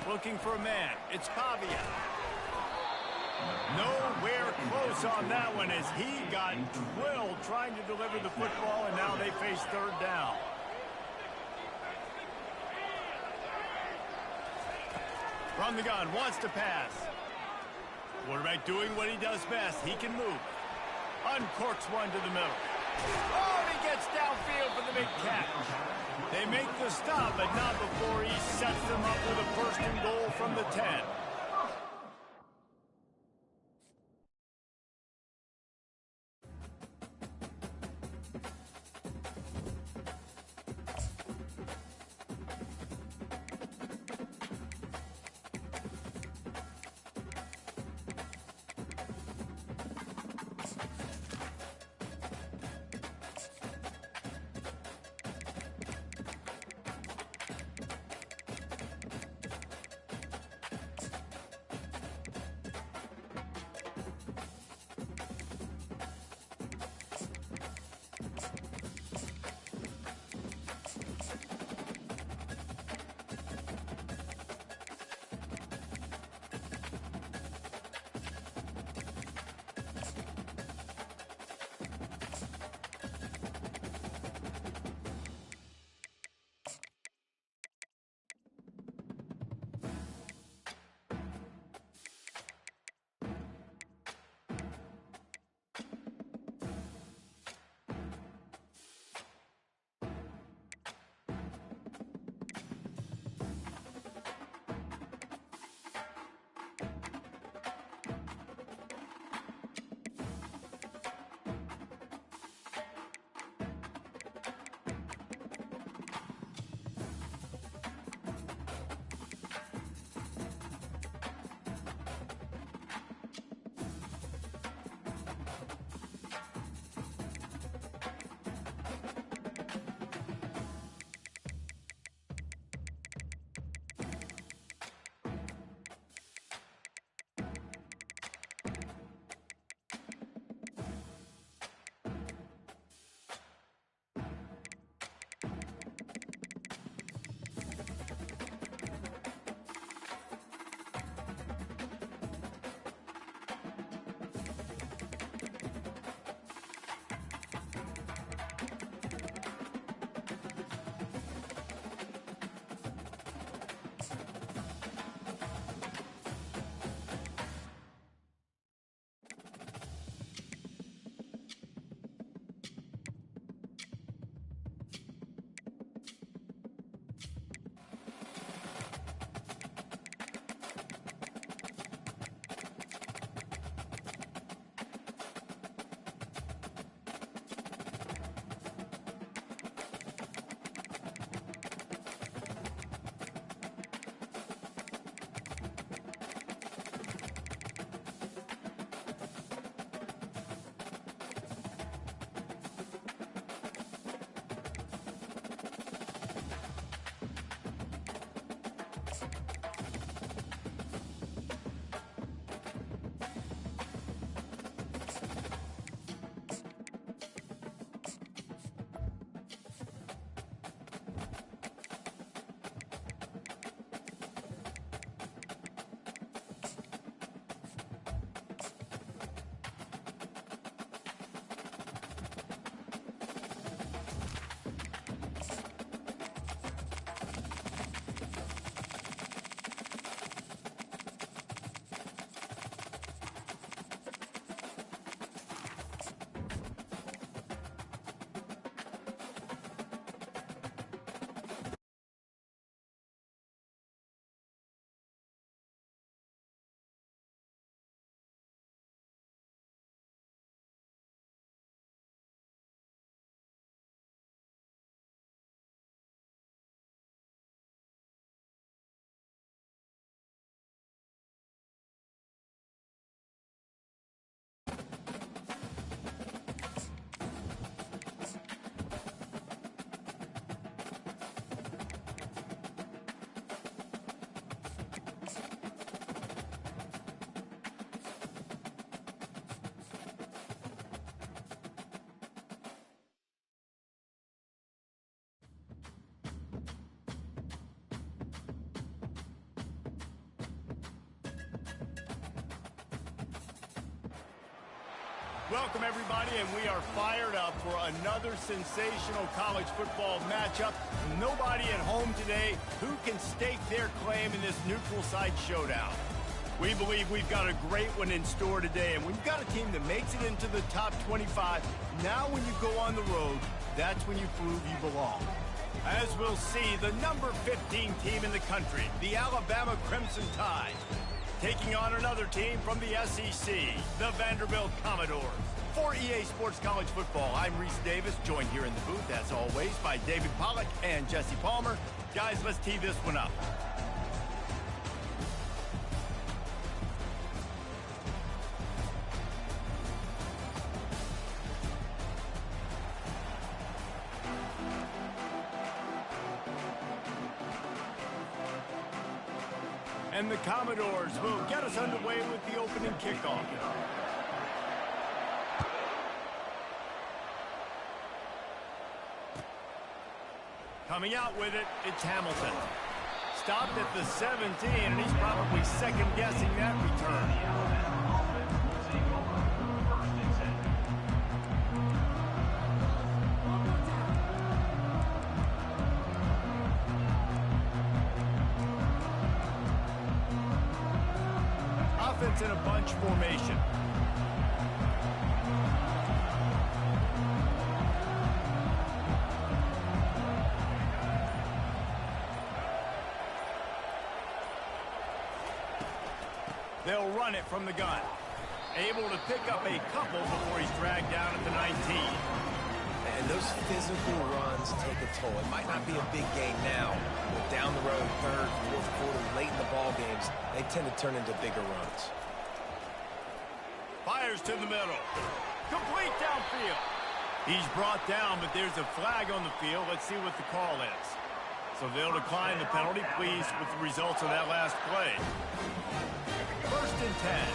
Looking for a man. It's Pavia. Nowhere close on that one as he got drilled trying to deliver the football, and now they face third down. From the gun, wants to pass. Quarterback doing what he does best. He can move. Uncorks one to the middle. Oh, and he gets downfield for the big catch. They make the stop, but not before he sets them up with a first and goal from the 10. Welcome, everybody, and we are fired up for another sensational college football matchup. Nobody at home today who can stake their claim in this neutral site showdown. We believe we've got a great one in store today, and we've got a team that makes it into the top 25. Now when you go on the road, that's when you prove you belong. As we'll see, the number 15 team in the country, the Alabama Crimson Tide, taking on another team from the SEC, the Vanderbilt Commodores. For EA Sports College Football, I'm Reese Davis, joined here in the booth, as always, by David Pollack and Jesse Palmer. Guys, let's tee this one up. And the Commodores will get us underway with the opening kickoff. Coming out with it, it's Hamilton. Stopped at the 17, and he's probably second-guessing that return. In a bunch formation. They'll run it from the gun. Able to pick up a couple before he's dragged down at the 19. And those physical runs take a toll. It might not be a big game now, but down the road, third, fourth quarter, late in the ball games, they tend to turn into bigger runs. Fires to the middle. Complete downfield. He's brought down, but there's a flag on the field. Let's see what the call is. So they'll decline the penalty, pleased with the results of that last play. 1st and 10.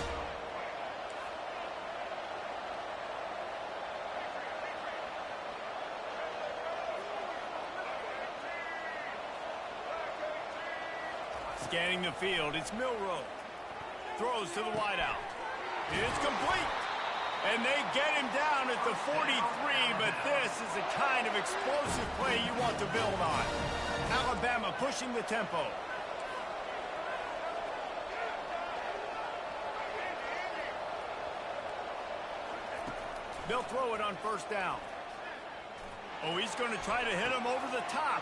Scanning the field, it's Milroe. Throws to the wideout. It's complete. And they get him down at the 43, but this is the kind of explosive play you want to build on. Alabama pushing the tempo. They'll throw it on 1st down. Oh, he's going to try to hit him over the top.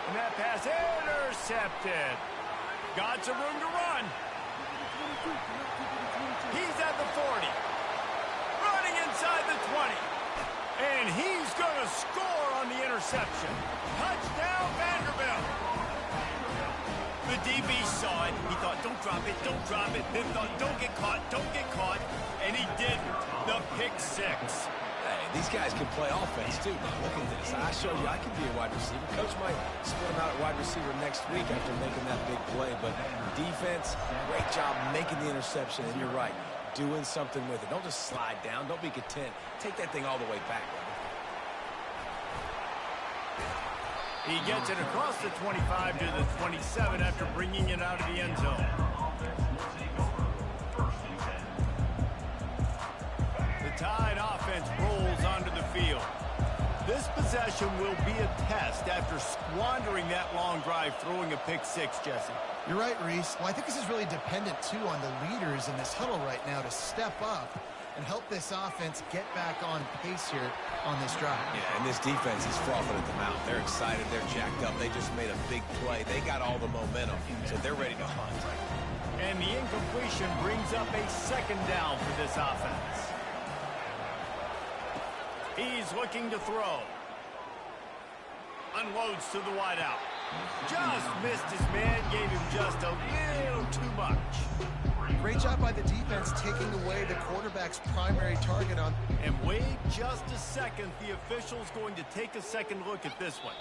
And that pass intercepted. Got some room to run. He's at the 40. Running inside the 20. And he's going to score on the interception. Touchdown, Vanderbilt. The DB saw it. He thought, don't drop it, don't drop it. Then thought, don't get caught, don't get caught. And he didn't. The pick 6. Hey, these guys can play offense, too. Look at this. I showed you I can be a wide receiver. Coach might split him out at wide receiver next week after making that big play. But defense, great job making the interception. And you're right, doing something with it. Don't just slide down. Don't be content. Take that thing all the way back. He gets it across the 25 to the 27 after bringing it out of the end zone. Tide offense rolls onto the field. This possession will be a test after squandering that long drive, throwing a pick 6, Jesse. You're right, Reese. Well, I think this is really dependent, too, on the leaders in this huddle right now to step up and help this offense get back on pace here on this drive. Yeah, and this defense is frothing at the mouth. They're excited. They're jacked up. They just made a big play. They got all the momentum, so they're ready to hunt. And the incompletion brings up a 2nd down for this offense. He's looking to throw. Unloads to the wideout. Just missed his man, gave him just a little too much. Great job by the defense taking away the quarterback's primary target on. And wait just a second. The official's going to take a second look at this one.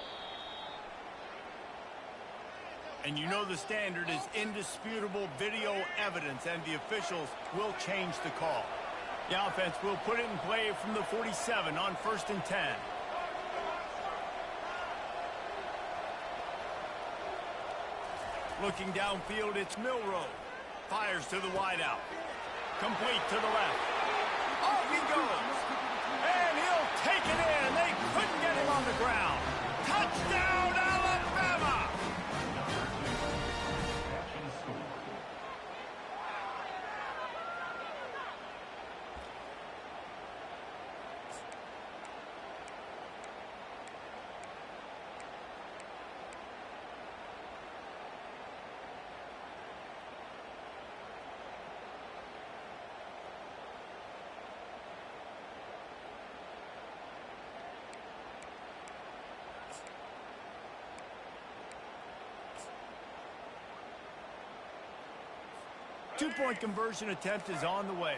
And you know the standard is indisputable video evidence, and the officials will change the call. The offense will put it in play from the 47 on 1st and 10. Looking downfield, it's Milroe. Fires to the wideout. Complete to the left. Off he goes. Two-point conversion attempt is on the way.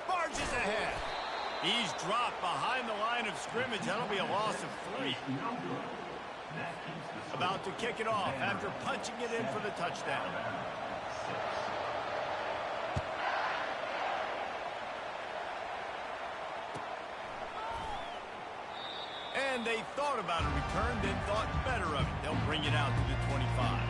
Barges ahead. He's dropped behind the line of scrimmage. That'll be a loss of 3. About to kick it off after punching it in for the touchdown. And they thought about a return, then thought better of it. They'll bring it out to the 25.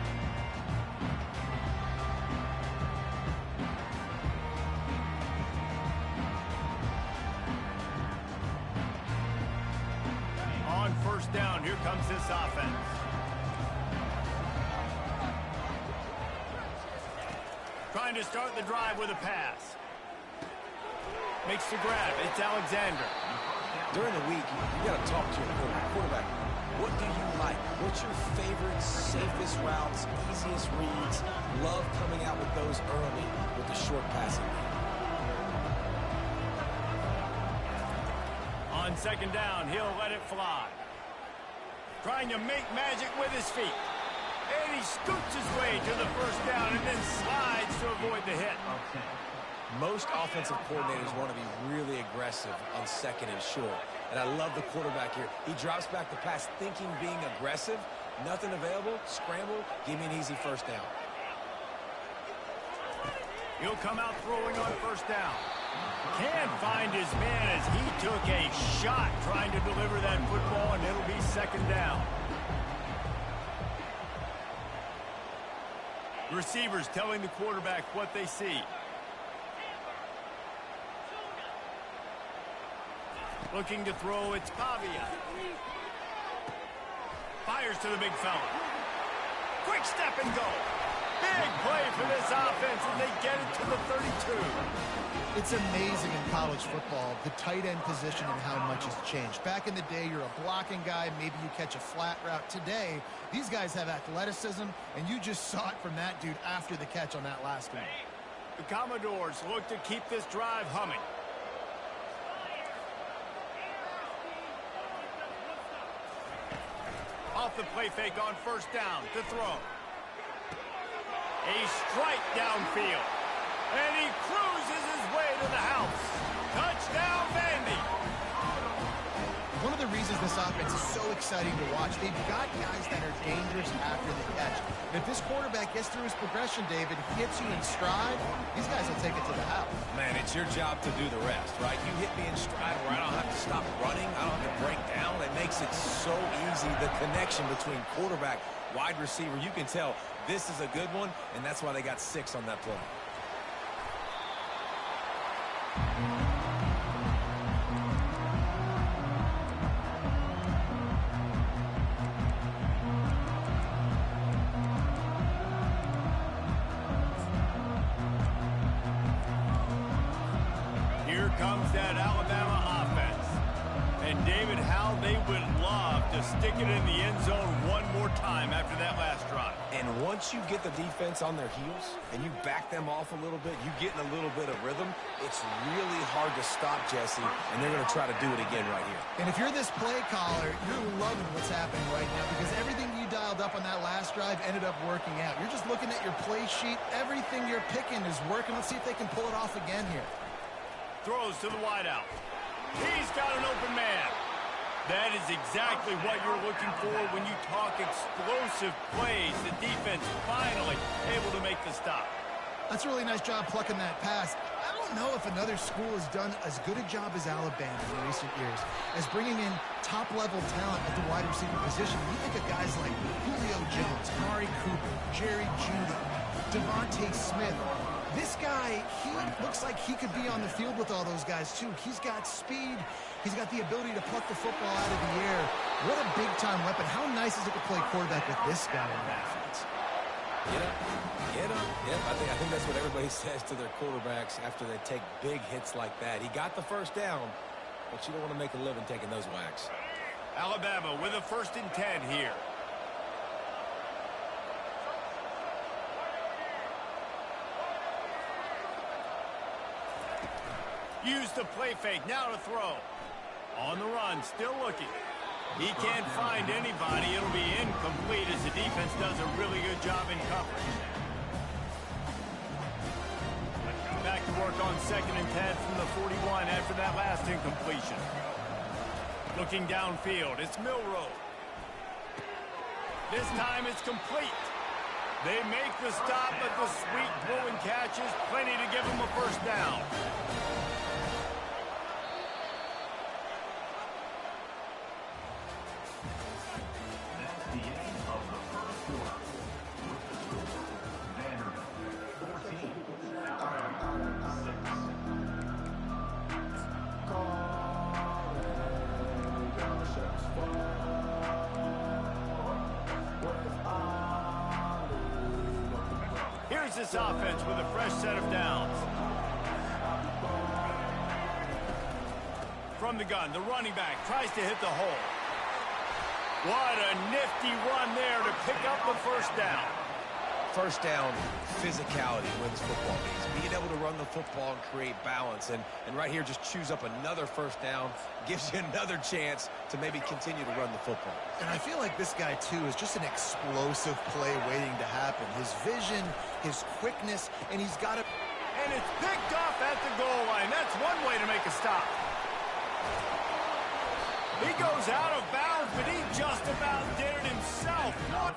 On first down, here comes this offense. Trying to start the drive with a pass. Makes the grab. It's Alexander. During the week, you got to talk to your quarterback. What do you like? What's your favorite, safest routes, easiest reads? Love coming out with those early with the short passing. On second down, he'll let it fly. Trying to make magic with his feet. And he scoots his way to the first down and then slides to avoid the hit. Most offensive coordinators want to be really aggressive on second and short. And I love the quarterback here. He drops back the pass thinking being aggressive. Nothing available. Scramble. Give me an easy first down. He'll come out throwing on first down. Can't find his man as he took a shot trying to deliver that football, and it'll be second down. Receivers telling the quarterback what they see. Looking to throw, it's Pavia. Fires to the big fella. Quick step and go. Big play for this offense, and they get it to the 32. It's amazing in college football, the tight end position and how much has changed. Back in the day, you're a blocking guy, maybe you catch a flat route. Today, these guys have athleticism, and you just saw it from that dude after the catch on that last one. The Commodores look to keep this drive humming. Off the play fake on first down to throw. A strike downfield. And he cruises his way to the house. Touchdown, Vandy. One of the reasons this offense is so exciting to watch, they've got guys that are dangerous after the catch. And if this quarterback gets through his progression, David, hits you in stride, these guys will take it to the house. Man, it's your job to do the rest, right? You hit me in stride where I don't have to stop running. I don't have to break down. It makes it so easy. The connection between quarterback, wide receiver, you can tell this is a good one, and that's why they got 6 on that play. Here comes that Alabama offense. And David, how they would love to stick it in the end zone one more time after that last drive. And once you get the defense on their heels and you back them off a little bit, you get in a little bit of rhythm, it's really hard to stop, Jesse, and they're going to try to do it again right here. And if you're this play caller, you're loving what's happening right now because everything you dialed up on that last drive ended up working out. You're just looking at your play sheet. Everything you're picking is working. Let's see if they can pull it off again here. Throws to the wideout. He's got an open man. That is exactly what you're looking for when you talk explosive plays. The defense finally able to make the stop. That's a really nice job plucking that pass. I don't know if another school has done as good a job as Alabama in recent years as bringing in top-level talent at the wide receiver position. You think of guys like Julio Jones, Amari Cooper, Jerry Jeudy, Devontae Smith. This guy, he looks like he could be on the field with all those guys, too. He's got speed. He's got the ability to pluck the football out of the air. What a big-time weapon. How nice is it to play quarterback with this guy in the offense? Get up, get up. Yep, I think that's what everybody says to their quarterbacks after they take big hits like that. He got the first down, but you don't want to make a living taking those whacks. Alabama with a 1st and 10 here. Use the play fake, now to throw. On the run, still looking. He can't find anybody. It'll be incomplete as the defense does a really good job in coverage. Back to work on 2nd and 10 from the 41 after that last incompletion. Looking downfield, it's Milroe. This time it's complete. They make the stop, but the sweet throw and catch is plenty to give them a first down. Here's this offense with a fresh set of downs. From the gun, the running back tries to hit the hole. What a nifty run there to pick up the first down. First down, physicality wins football games. Being able to run the football and create balance. And right here, just choose up another first down. Gives you another chance to maybe continue to run the football. And I feel like this guy, too, is just an explosive play waiting to happen. His vision, his quickness, and he's got it. And it's picked off at the goal line. That's one way to make a stop. He goes out of bounds, but he just about did it himself. What?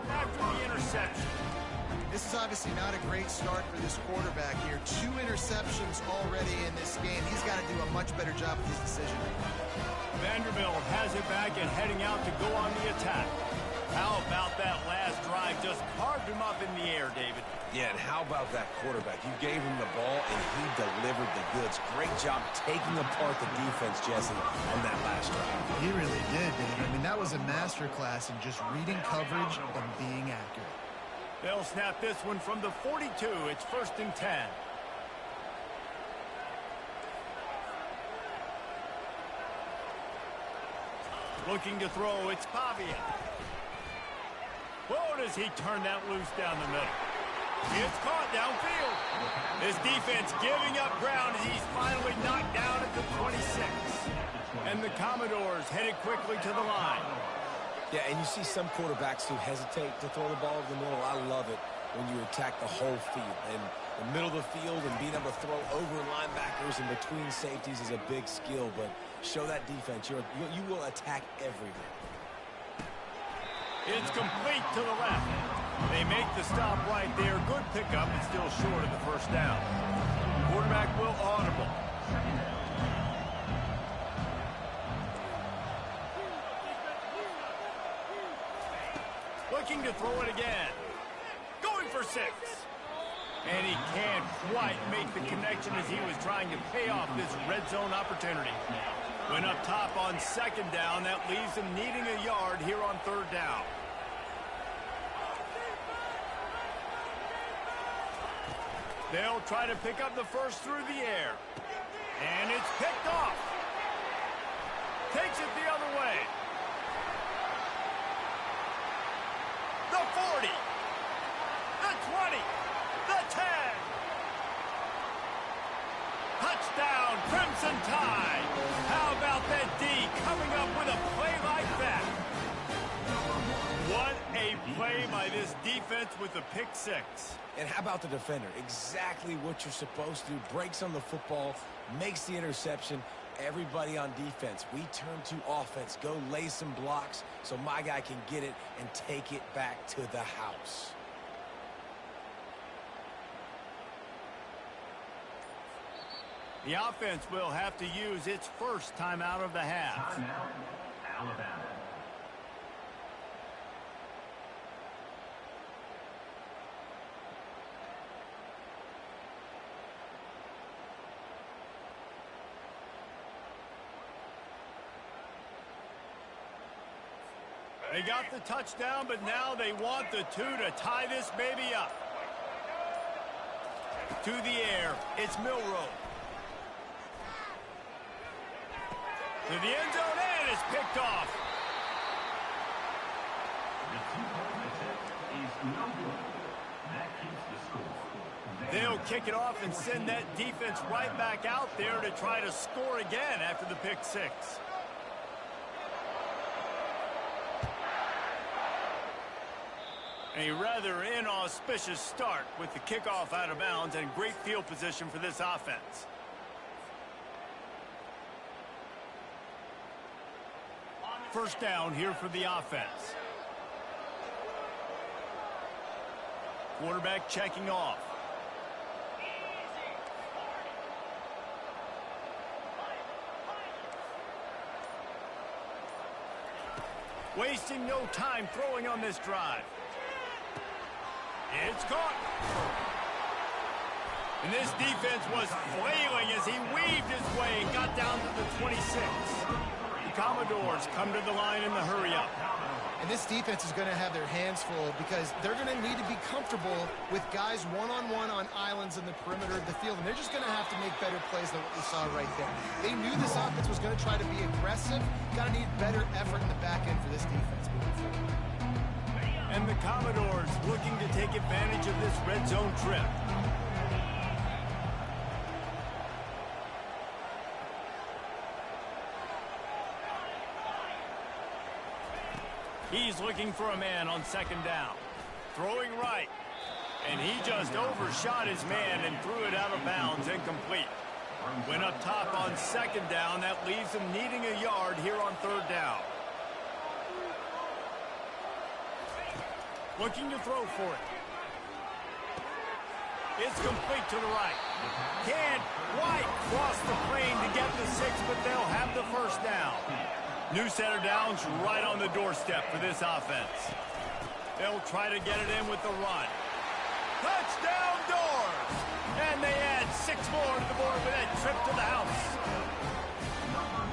After the interception. This is obviously not a great start for this quarterback here. 2 interceptions already in this game. He's got to do a much better job with his decision. Vanderbilt has it back and heading out to go on the attack. How about that last drive? Just carved him up in the air, David. Yeah, and how about that quarterback? You gave him the ball, and he delivered the goods. Great job taking apart the defense, Jesse, on that last drive. He really did, Dave. I mean, that was a masterclass in just reading coverage and being accurate. They'll snap this one from the 42. It's 1st and 10. Looking to throw, it's Pavia. Whoa, does he turn that loose down the middle? It's caught downfield. This defense giving up ground as he's finally knocked down at the 26. And the Commodores headed quickly to the line. Yeah, and you see some quarterbacks who hesitate to throw the ball over the middle. I love it when you attack the whole field. And the middle of the field and being able to throw over linebackers and between safeties is a big skill, but show that defense. You will attack everywhere. It's complete to the left. They make the stop right there. Good pickup, but still short of the first down. Quarterback will audible. Looking to throw it again. Going for 6. And he can't quite make the connection as he was trying to pay off this red zone opportunity. Went up top on 2nd down. That leaves him needing a yard here on 3rd down. They'll try to pick up the first through the air. And it's picked off. Takes it the other way. The 40. The 20. The 10. Touchdown, Crimson Tide. How about that D coming up with a play like that? What a play by this defense with the pick 6. And how about the defender? Exactly what you're supposed to do. Breaks on the football, makes the interception. Everybody on defense, we turn to offense. Go lay some blocks so my guy can get it and take it back to the house. The offense will have to use its first timeout of the half. Timeout, Alabama. They got the touchdown, but now they want the 2 to tie this baby up. To the air, it's Milroe. To the end zone, and it's picked off. The 2-point attempt is no good. That keeps the score. They'll kick it off and send that defense right back out there to try to score again after the pick 6. A rather inauspicious start with the kickoff out of bounds and great field position for this offense. First down here for the offense. Quarterback checking off. Wasting no time throwing on this drive. It's caught. And this defense was flailing as he weaved his way and got down to the 26. The Commodores come to the line in the hurry-up. And this defense is going to have their hands full because they're going to need to be comfortable with guys one-on-one on islands in the perimeter of the field. And they're just going to have to make better plays than what we saw right there. They knew this offense was going to try to be aggressive. Got to need better effort in the back end for this defense moving forward. And the Commodores looking to take advantage of this red zone trip. He's looking for a man on 2nd down. Throwing right. And he just overshot his man and threw it out of bounds incomplete. Went up top on 2nd down. That leaves him needing a yard here on 3rd down. Looking to throw for it. It's complete to the right. Can't quite cross the plane to get the 6, but they'll have the first down. New set of downs right on the doorstep for this offense. They'll try to get it in with the run. Touchdown doors! And they add 6 more to the board with that trip to the house.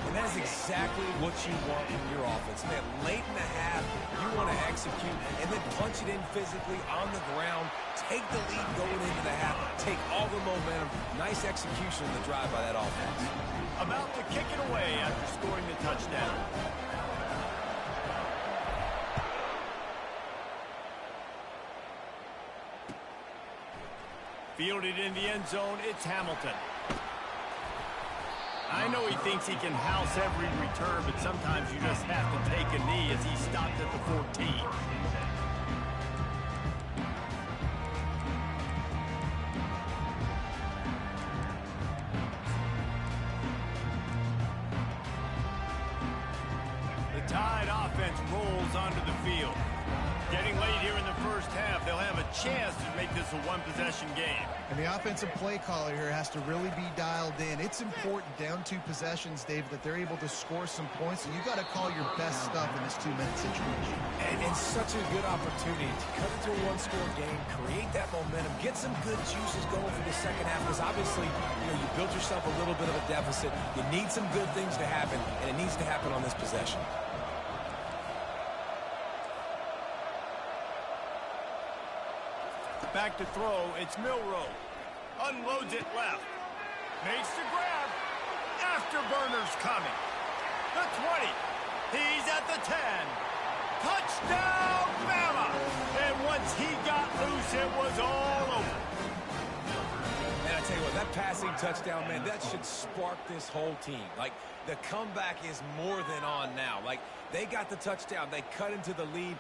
And that's exactly what you want from your offense. Man, late in the half, you want to execute and then punch it in physically on the ground, take the lead going into the half, take all the momentum. Nice execution of the drive by that offense. About to kick it away after scoring the touchdown. Fielded in the end zone, it's Hamilton. I know he thinks he can house every return, but sometimes you just have to take a knee as he stopped at the 14. The Tide offense rolls onto the field. Getting late here in the first half, they'll have a chance to make this a one-possession game. And the offensive play caller here has to really be dialed in. It's important down 2 possessions, David, that they're able to score some points, and you got to call your best stuff in this 2-minute situation. And it's such a good opportunity to cut into a one-score game, create that momentum, get some good juices going for the second half, because obviously, you built yourself a little bit of a deficit. You need some good things to happen, and it needs to happen on this possession. Back to throw, it's Milroe. Unloads it left. Makes the grab. Afterburner's coming. The 20. He's at the 10. Touchdown, Bama! And once he got loose, it was all over. Man, I tell you what, that passing touchdown, man, that should spark this whole team. Like, the comeback is more than on now. Like, they got the touchdown. They cut into the lead.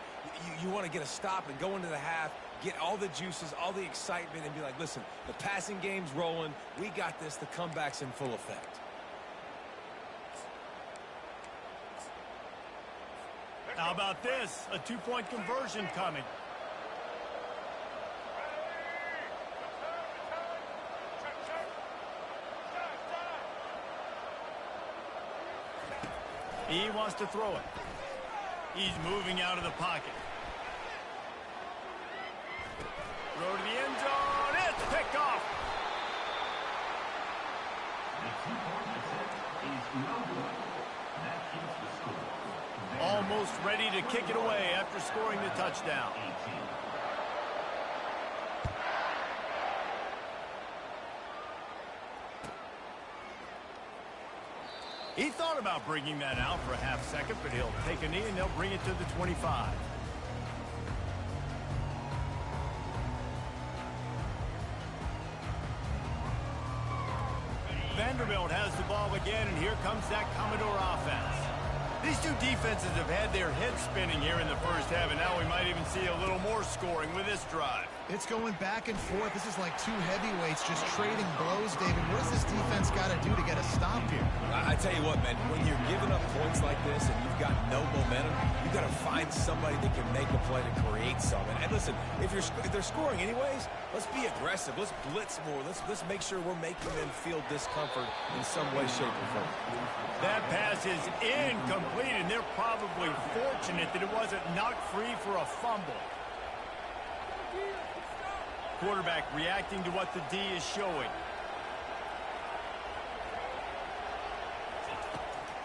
You want to get a stop and go into the half, get all the juices, all the excitement, and be like, listen, the passing game's rolling. We got this. The comeback's in full effect. How about this? A 2-point conversion coming. He wants to throw it. He's moving out of the pocket. Throw to the end zone. It's picked off. The 2-point attempt is no good. That keeps the score. Almost ready to kick it away after scoring the touchdown. 18. He thought about bringing that out for a half second, but he'll take a knee and they'll bring it to the 25. Vanderbilt has the ball again, and here comes that Commodore offense. These two defenses have had their heads spinning here in the first half, and now we might even see a little more scoring with this drive. It's going back and forth. This is like 2 heavyweights just trading blows, David. What does this defense got to do to get a stop here? I tell you what, man, when you're giving up points like this and you've got no momentum, you've got to find somebody that can make a play to create something. And listen, if they're scoring anyways, let's be aggressive. Let's blitz more. Let's make sure we're making them feel discomfort in some way, shape, or form. That pass is incomplete, and they're probably fortunate that it wasn't knocked free for a fumble. Quarterback reacting to what the D is showing.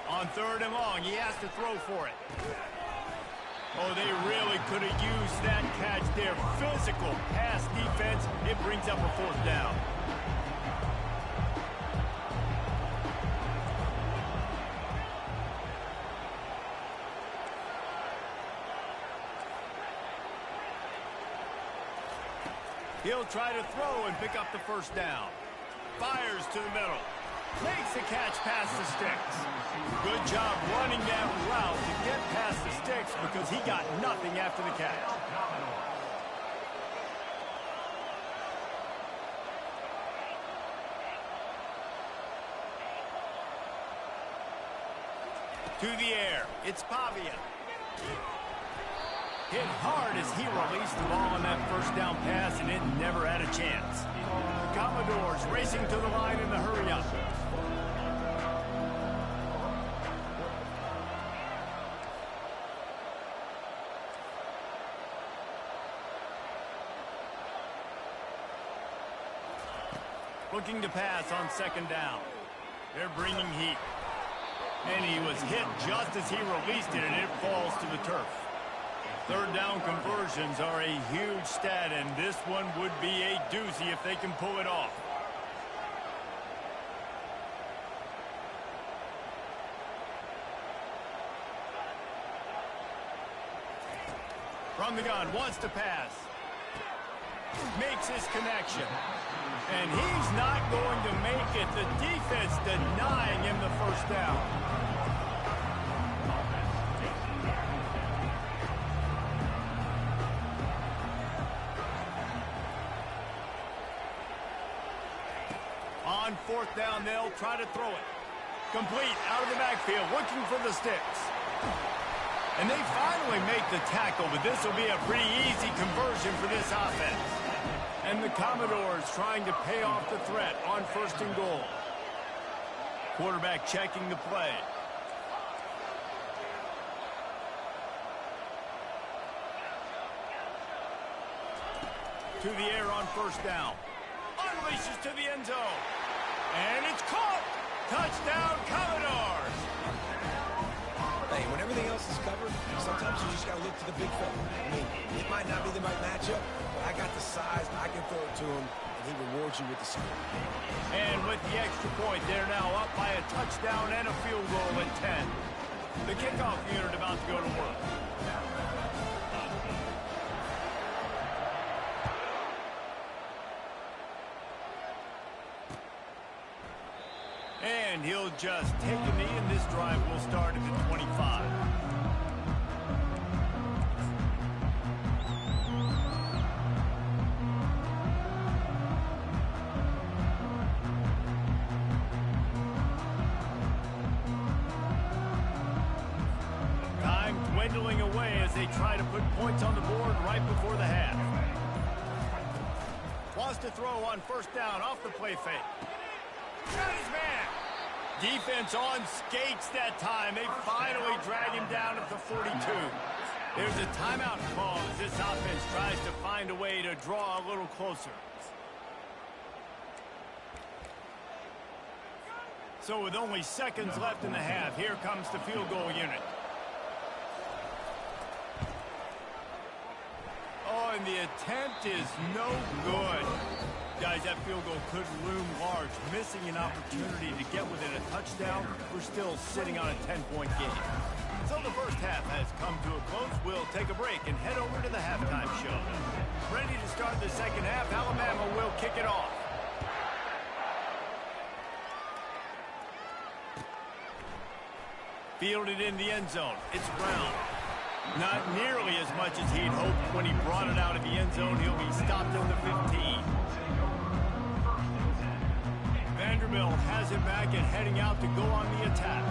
On 3rd and long, he has to throw for it. Oh, they really could have used that catch there. Physical pass defense. It brings up a 4th down. He'll try to throw and pick up the 1st down. Fires to the middle. Makes the catch past the sticks. Good job running that route to get past the sticks because he got nothing after the catch. To the air. It's Pavia. Hit hard as he released the ball on that 1st down pass, and it never had a chance. Commodores racing to the line in the hurry-up. Looking to pass on second down. They're bringing heat. And he was hit just as he released it, and it falls to the turf. Third down conversions are a huge stat, and this one would be a doozy if they can pull it off. From the gun, wants to pass. Makes his connection. And he's not going to make it. The defense denying him the first down. On fourth down, they'll try to throw it. Complete out of the backfield, looking for the sticks. And they finally make the tackle, but this will be a pretty easy conversion for this offense. And the Commodores trying to pay off the threat on first and goal. Quarterback checking the play. To the air on first down. Unleashes to the end zone. And it's caught. Touchdown, Commodores. Hey, when everything else is covered, sometimes you just got to look to the big fella. I mean, it might not be the right matchup, but I got the size, I can throw it to him, and he rewards you with the score. And with the extra point, they're now up by a touchdown and a field goal at 10. The kickoff unit about to go to work. And he'll just take a knee, and this drive will start at the 25. Time dwindling away as they try to put points on the board right before the half. Wants to throw on first down off the play fake. Got his man. Defense on skates that time. They finally drag him down at the 42. There's a timeout call as this offense tries to find a way to draw a little closer. So with only seconds left in the half, here comes the field goal unit. Oh, and the attempt is no good. Guys, that field goal could loom large. Missing an opportunity to get within a touchdown. We're still sitting on a 10-point game. So the first half has come to a close. We'll take a break and head over to the halftime show. Ready to start the second half. Alabama will kick it off. Fielded in the end zone. It's Brown. Not nearly as much as he'd hoped when he brought it out of the end zone. He'll be stopped at the 15. Vanderbilt has it back and heading out to go on the attack.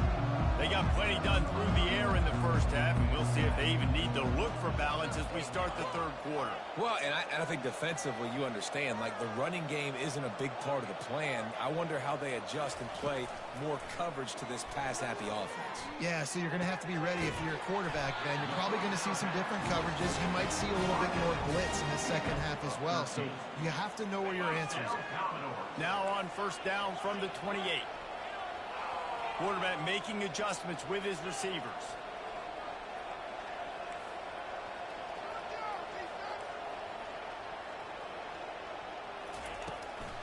They got plenty done through the air in the first half, and we'll see if they even need to look for balance as we start the third quarter. Well, and I think defensively, you understand, like the running game isn't a big part of the plan. I wonder how they adjust and play more coverage to this pass-happy offense. Yeah, so you're going to have to be ready if you're a quarterback, Ben. You're probably going to see some different coverages. You might see a little bit more blitz in the second half as well. So you have to know where your answers are. Now on first down from the 28. Quarterback making adjustments with his receivers.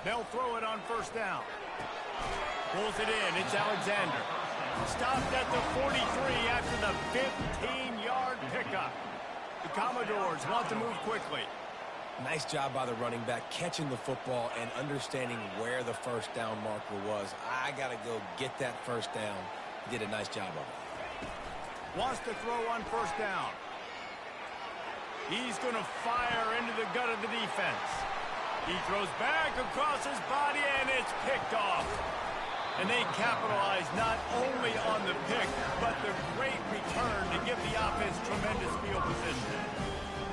They'll throw it on first down. Pulls it in. It's Alexander. Stopped at the 43 after the 15-yard pickup. The Commodores want to move quickly. Nice job by the running back, catching the football and understanding where the first down marker was. I got to go get that first down. He did a nice job of it. Wants to throw on first down. He's going to fire into the gut of the defense. He throws back across his body, and it's picked off. And they capitalize not only on the pick, but the great return to give the offense tremendous field position.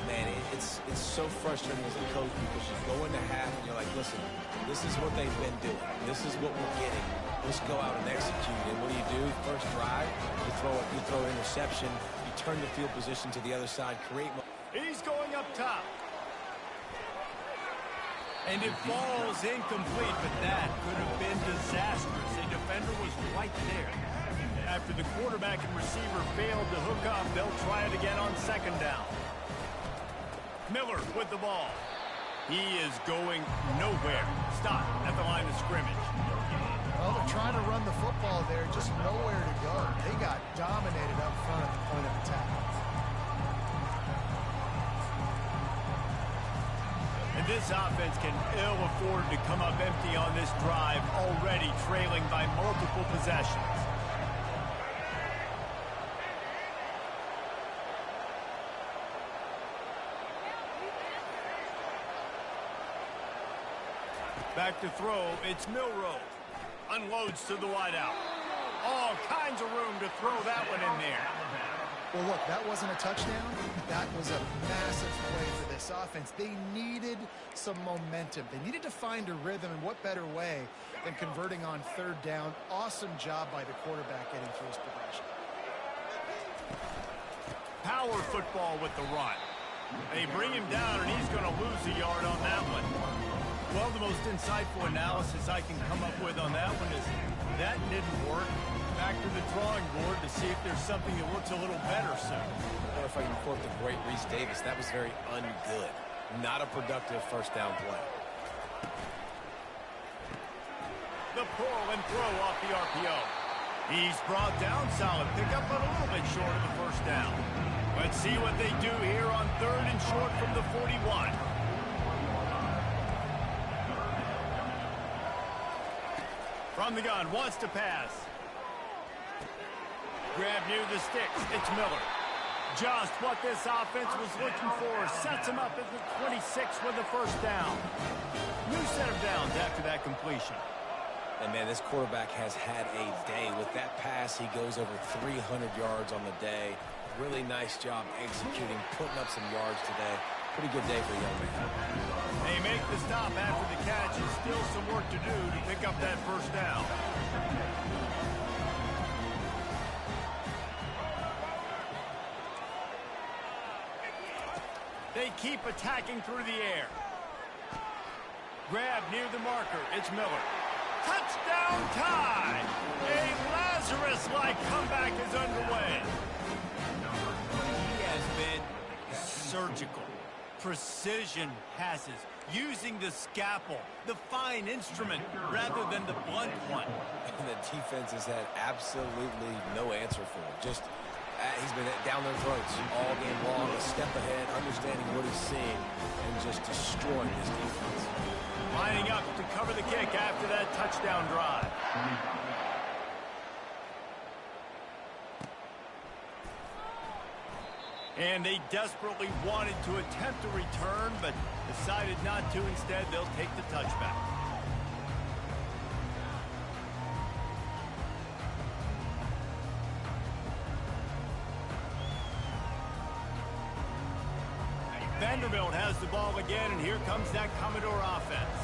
Man, it's so frustrating as a coach because you go into half and you're like, listen, this is what they've been doing. This is what we're getting. Let's go out and execute. And what do? First drive, you throw an interception, you turn the field position to the other side, create. He's going up top. And it falls incomplete, but that could have been disastrous. A defender was right there. After the quarterback and receiver failed to hook up, they'll try it again on second down. Miller with the ball. He is going nowhere. Stop at the line of scrimmage. Well, they're trying to run the football there, just nowhere to go. They got dominated up front at the point of attack. And this offense can ill afford to come up empty on this drive, already trailing by multiple possessions. Back to throw, it's Milroe. Unloads to the wideout. All kinds of room to throw that one in there. Well, look, that wasn't a touchdown. That was a massive play for this offense. They needed some momentum. They needed to find a rhythm, and what better way than converting on third down. Awesome job by the quarterback getting through his progression. Power football with the run. They bring him down, and he's going to lose a yard on that one. Well, the most insightful analysis I can come up with on that one is that didn't work. Back to the drawing board to see if there's something that looks a little better soon. Or if I can quote the great Reese Davis, that was very ungood. Not a productive first down play. The pull and throw off the RPO. He's brought down, solid pickup, but a little bit short of the first down. Let's see what they do here on third and short from the 41. From the gun, wants to pass. Grab near the sticks, it's Miller. Just what this offense was looking for. Sets him up at the 26 with the first down. New set of downs after that completion. And, man, this quarterback has had a day. With that pass, he goes over 300 yards on the day. Really nice job executing, putting up some yards today. Pretty good day for a young man. They make the stop after the catch, and still some work to do to pick up that first down. They keep attacking through the air. Grab near the marker. It's Miller. Touchdown tie! A Lazarus-like comeback is underway. He has been surgical. Precision passes, using the scalpel, the fine instrument, rather than the blunt one. And the defense has had absolutely no answer for him. Just, he's been down their throats all game long, a step ahead, understanding what he's seeing, and just destroying this defense. Lining up to cover the kick after that touchdown drive. And they desperately wanted to attempt a return, but decided not to. Instead, they'll take the touchback. Vanderbilt has the ball again, and here comes that Commodore offense.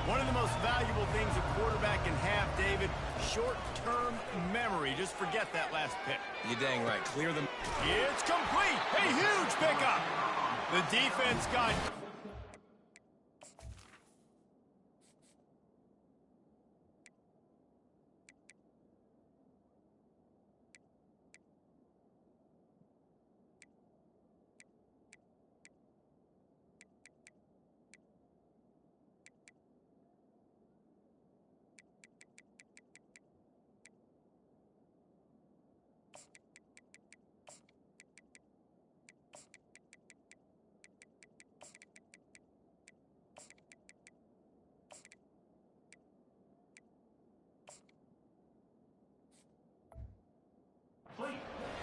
One of the most valuable things a quarterback can have, David, short-term memory. Just forget that last pick. You're dang right. Clear them. It's complete. A huge pickup. The defense got...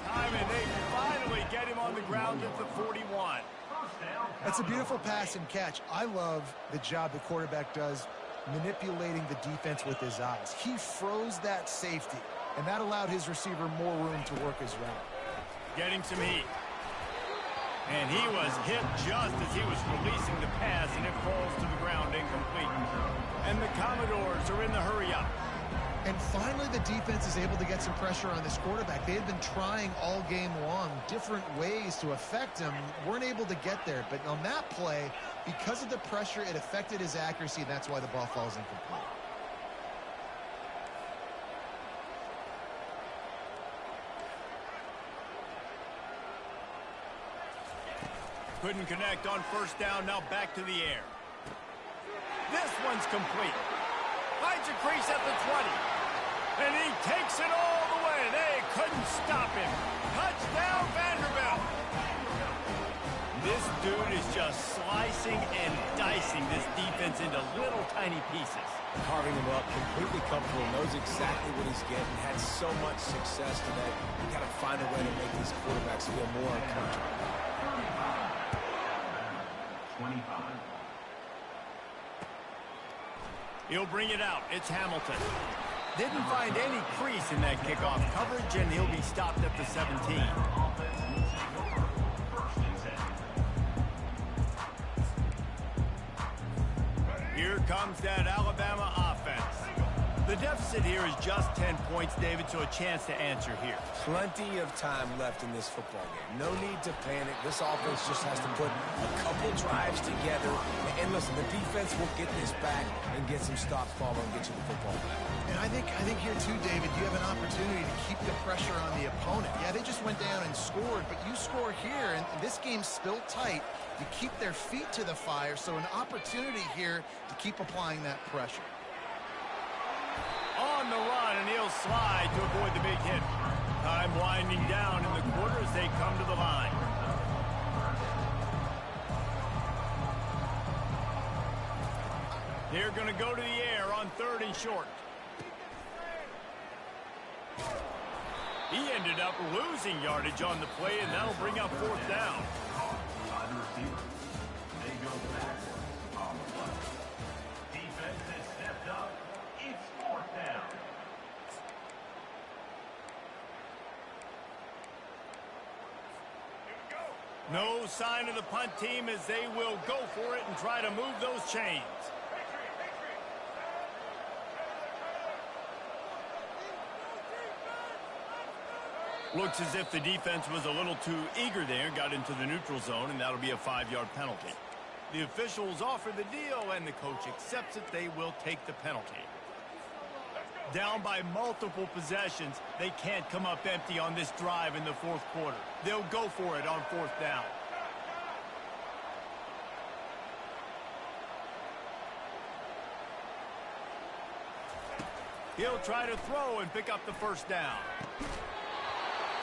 Time, and they finally get him on the ground at the 41. It's a beautiful pass and catch. I love the job the quarterback does manipulating the defense with his eyes. He froze that safety, and that allowed his receiver more room to work his route. Getting some heat. And he was hit just as he was releasing the pass, and it falls to the ground incomplete. And the Commodores are in the hurry-up. And finally, the defense is able to get some pressure on this quarterback. They had been trying all game long different ways to affect him, weren't able to get there. But on that play, because of the pressure, it affected his accuracy, and that's why the ball falls incomplete. Couldn't connect on first down, now back to the air. This one's complete. Finds a crease at the 20. And he takes it all the way. They couldn't stop him. Touchdown, Vanderbilt. This dude is just slicing and dicing this defense into little tiny pieces. Carving him up, completely comfortable, knows exactly what he's getting, had so much success today. You got to find a way to make these quarterbacks feel more uncomfortable. 25. He'll bring it out. It's Hamilton. Didn't find any crease in that kickoff coverage, and he'll be stopped at the 17. Here comes that Alabama offense. The deficit here is just 10 points, David, so a chance to answer here. Plenty of time left in this football game. No need to panic. This offense just has to put a couple drives together. And listen, the defense will get this back and get some stops, follow, and get you the football back. And I think here, too, David, you have an opportunity to keep the pressure on the opponent. Yeah, they just went down and scored, but you score here, and this game's still tight. You keep their feet to the fire, so an opportunity here to keep applying that pressure. On the run, and he'll slide to avoid the big hit. Time winding down in the quarter as they come to the line. They're going to go to the air on 3rd and short. He ended up losing yardage on the play, and that'll bring up 4th down. By the receiver. They go backwards on the play. Defense has stepped up. It's 4th down. No sign of the punt team as they will go for it and try to move those chains. Looks as if the defense was a little too eager there, got into the neutral zone, and that'll be a 5-yard penalty. The officials offer the deal, and the coach accepts it. They will take the penalty. Down by multiple possessions, they can't come up empty on this drive in the 4th quarter. They'll go for it on 4th down. He'll try to throw and pick up the 1st down.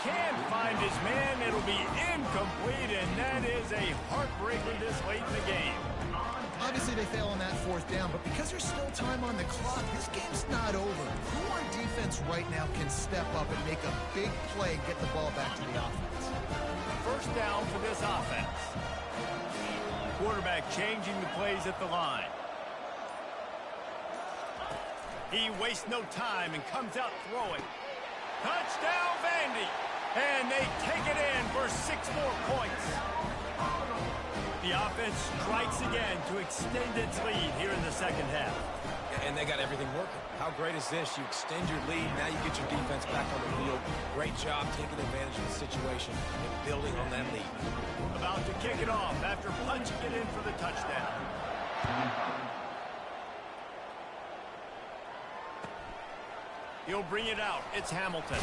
Can't find his man. It'll be incomplete, and that is a heartbreaker this late in the game. Obviously, they fail on that 4th down, but because there's still time on the clock, this game's not over. Who on defense right now can step up and make a big play and get the ball back to the offense? 1st down for this offense. Quarterback changing the plays at the line. He wastes no time and comes out throwing. Touchdown, Vandy! And they take it in for 6 more points. The offense strikes again to extend its lead here in the 2nd half. And they got everything working. How great is this? You extend your lead, now you get your defense back on the field. Great job taking advantage of the situation and building on that lead. About to kick it off after punching it in for the touchdown. He'll bring it out. It's Hamilton.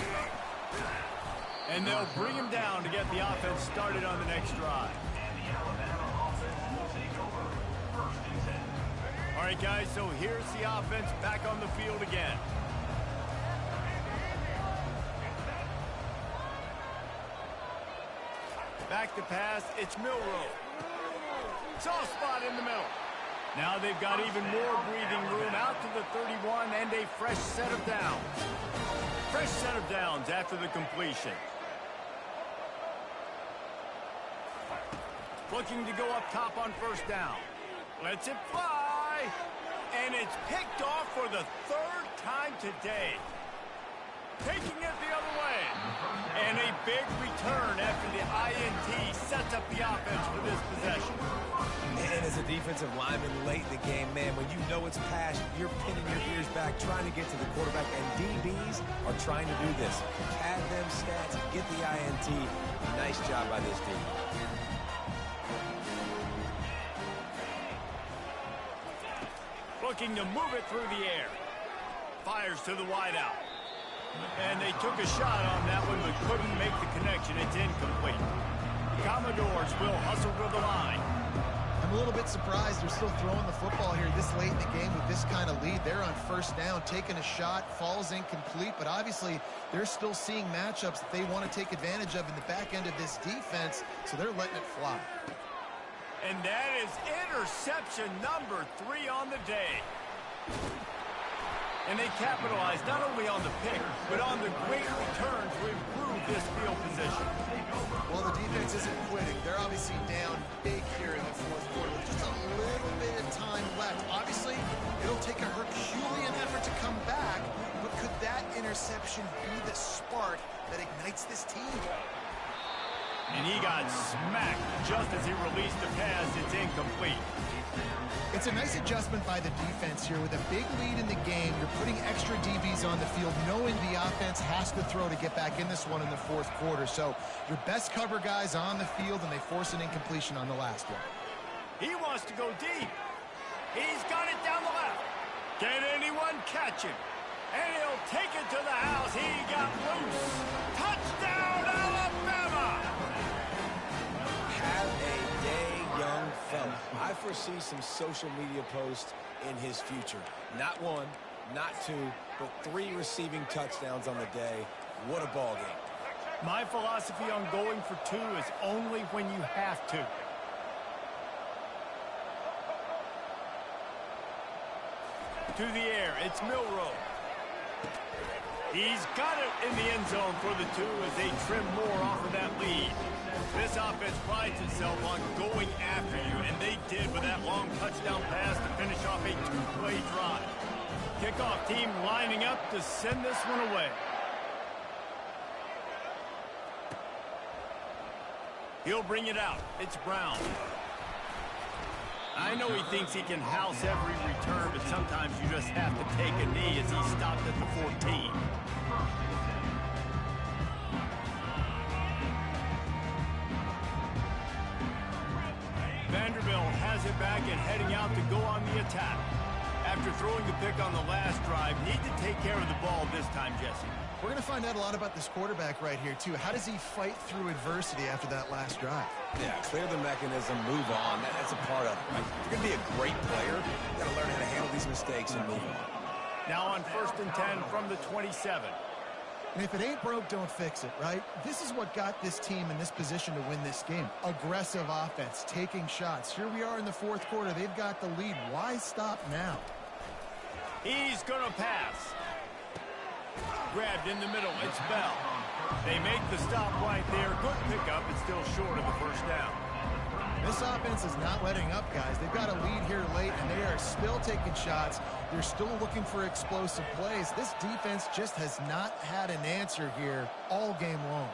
And they'll bring him down to get the offense started on the next drive. All right, guys, so here's the offense back on the field again. Back to pass, it's Milroe. Soft spot in the middle. Now they've got even more breathing room out to the 31 and a fresh set of downs. Fresh set of downs after the completion. Looking to go up top on 1st down. Lets it fly. And it's picked off for the 3rd time today. Taking it the other way. And a big return after the INT sets up the offense for this possession. And as a defensive lineman late in the game, man, when you know it's past, you're pinning your ears back, trying to get to the quarterback, and DBs are trying to do this. Pad them stats, get the INT. Nice job by this team. Looking to move it through the air. Fires to the wideout. And they took a shot on that one, but couldn't make the connection. It's incomplete. Commodores will hustle to the line. I'm a little bit surprised they're still throwing the football here this late in the game with this kind of lead. They're on first down, taking a shot, falls incomplete, but obviously they're still seeing matchups that they want to take advantage of in the back end of this defense, so they're letting it fly. And that is interception number 3 on the day. And they capitalized not only on the pick, but on the great return to improve this field position. Well, the defense isn't quitting. They're obviously down big here in the fourth quarter with just a little bit of time left. Obviously, it'll take a Herculean effort to come back, but could that interception be the spark that ignites this team? And he got smacked just as he released the pass. It's incomplete. It's a nice adjustment by the defense here. With a big lead in the game, you're putting extra DBs on the field, knowing the offense has to throw to get back in this one in the fourth quarter. So your best cover guys on the field, and they force an incompletion on the last one. He wants to go deep. He's got it down the left. Can anyone catch him? And he'll take it to the house. He got loose. Touchdown, Alabama! Have a day, young fella. I foresee some social media posts in his future. Not 1, not 2, but 3 receiving touchdowns on the day. What a ball game. My philosophy on going for 2 is only when you have to. To the air, it's Milroe. He's got it in the end zone for the 2 as they trim more off of that lead. This offense prides itself on going after you, and they did with that long touchdown pass to finish off a 2-play drive. Kickoff team lining up to send this one away. He'll bring it out. It's Brown. I know he thinks he can house every return, but sometimes you just have to take a knee as he stopped at the 14. Vanderbilt has it back and heading out to go on the attack. After throwing the pick on the last drive, need to take care of the ball this time, Jesse. We're going to find out a lot about this quarterback right here, too. How does he fight through adversity after that last drive? Yeah, clear the mechanism, move on. That's a part of it, right? If you're going to be a great player, you got to learn how to handle these mistakes and move on. Now on 1st and 10 from the 27. And if it ain't broke, don't fix it, right? This is what got this team in this position to win this game. Aggressive offense, taking shots. Here we are in the fourth quarter. They've got the lead. Why stop now? He's going to pass. Grabbed in the middle. It's Bell. They make the stop right there. Good pickup. It's still short of the first down. This offense is not letting up, guys. They've got a lead here late, and they are still taking shots. They're still looking for explosive plays. This defense just has not had an answer here all game long.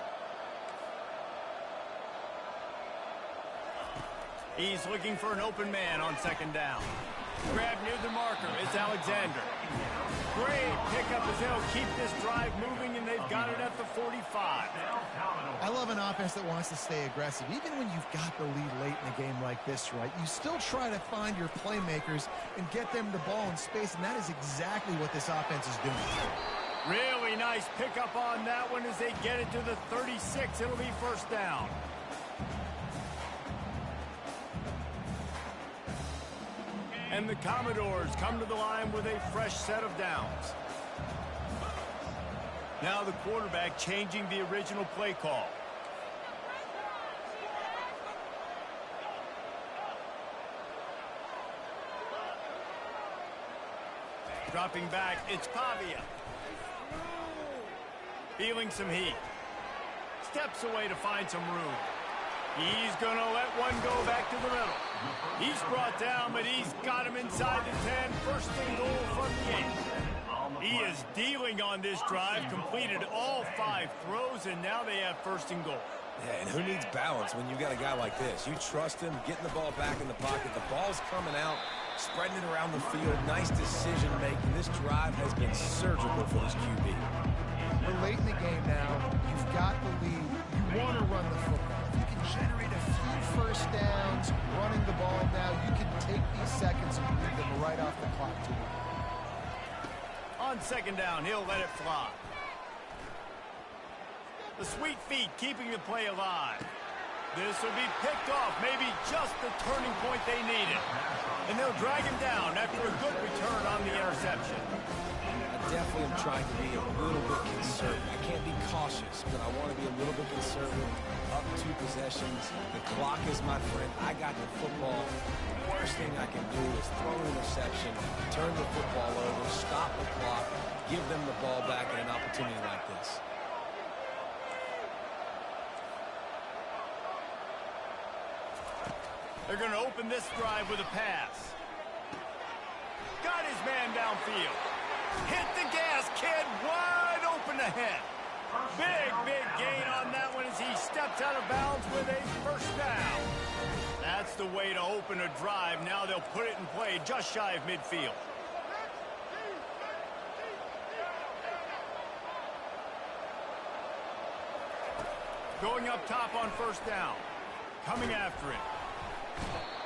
He's looking for an open man on 2nd down. Grabbed near the marker. It's Alexander. Great pickup as they'll keep this drive moving, and they've got it at the 45. I love an offense that wants to stay aggressive. Even when you've got the lead late in a game like this, right, you still try to find your playmakers and get them the ball in space, and that is exactly what this offense is doing. Really nice pickup on that one as they get it to the 36. It'll be 1st down. And the Commodores come to the line with a fresh set of downs. Now the quarterback changing the original play call. Dropping back, it's Pavia. Feeling some heat. Steps away to find some room. He's going to let one go back to the middle. He's brought down, but he's got him inside the 10. 1st and goal from the 8. He is dealing on this drive, completed all 5 throws, and now they have 1st and goal. Yeah, and who needs balance when you got a guy like this? You trust him, getting the ball back in the pocket. The ball's coming out, spreading it around the field. Nice decision-making. This drive has been surgical for this QB. We're late in the game now. You've got the lead. You want to run the football. If you can generate a few first downs running the ball now, you can take these seconds and move them right off the clock to win. On second down, he'll let it fly. The sweet feet keeping the play alive. This will be picked off, maybe just the turning point they needed. And they'll drag him down after a good return on the interception. I definitely am trying to be a little bit conservative. I can't be cautious, but I want to be a little bit conservative. Up 2 possessions. The clock is my friend. I got the football. The worst thing I can do is throw an interception, turn the football over, stop the clock, give them the ball back in an opportunity like this. They're going to open this drive with a pass. Got his man downfield. Hit the gas, kid. Wide open ahead. Big gain on that one as he steps out of bounds with a first down. That's the way to open a drive. Now they'll put it in play just shy of midfield. Going up top on first down. Coming after him.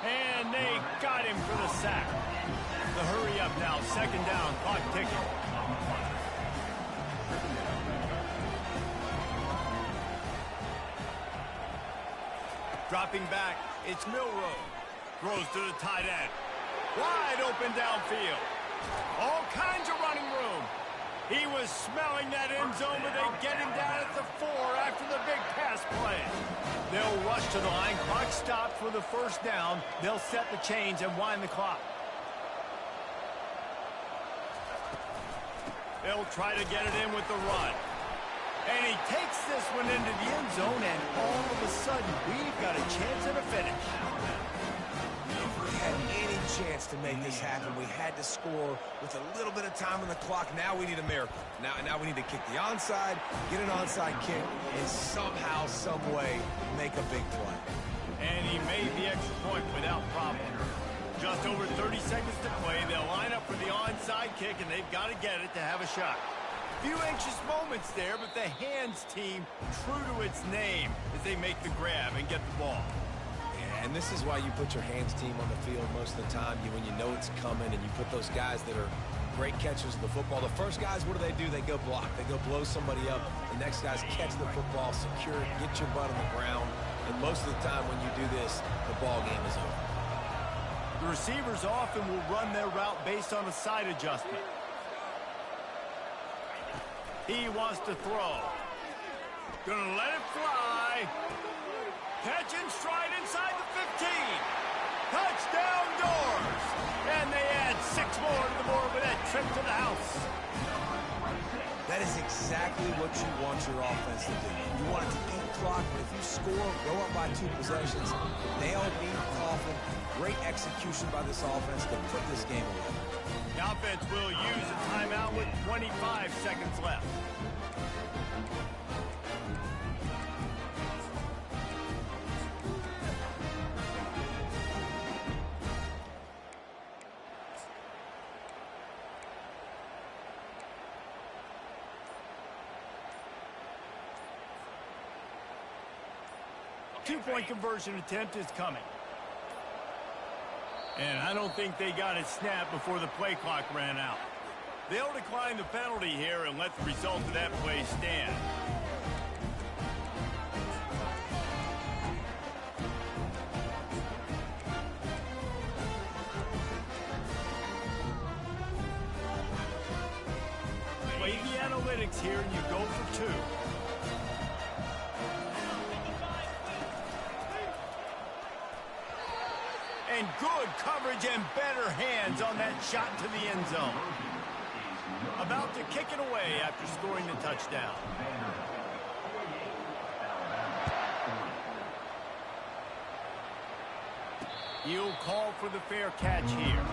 And they got him for the sack. The hurry up now. Second down. Clock ticking. Dropping back. It's Milroe. Throws to the tight end. Wide open downfield. All kinds of running room. He was smelling that end zone, but they get him down at the 4 after the big pass play. They'll rush to the line. Clock stopped for the first down. They'll set the chains and wind the clock. They'll try to get it in with the run. And he takes this one into the end zone, and all of a sudden, we've got a chance at a finish. We had any chance to make this happen. We had to score with a little bit of time on the clock. Now we need a miracle. Now we need to kick the onside, get an onside kick, and somehow, some way, make a big play. And he made the extra point without problem. Just over 30 seconds to play. They'll line up for the onside kick, and they've got to get it to have a shot. Few anxious moments there, but the hands team, true to its name, as they make the grab and get the ball. And this is why you put your hands team on the field most of the time, when you know it's coming, and you put those guys that are great catchers of the football. The first guys, what do? They go block. They go blow somebody up. The next guys catch the football, secure it, get your butt on the ground. And most of the time when you do this, the ball game is over. The receivers often will run their route based on a side adjustment. He wants to throw. Gonna let it fly. Catch and stride inside the 15. Touchdown Doors. And they add 6 more to the board with that trip to the house. That is exactly what you want your offense to do. You want it to eat clock, but if you score, go up by 2 possessions, nail, beat, coffin. Great execution by this offense to put this game away. The offense will use a timeout with 25 seconds left. Two-point conversion attempt is coming. And I don't think they got it snapped before the play clock ran out. They'll decline the penalty here and let the result of that play stand. Play the analytics here and you go for 2. And good coverage and better hands on that shot to the end zone. About to kick it away after scoring the touchdown. He'll call for the fair catch here.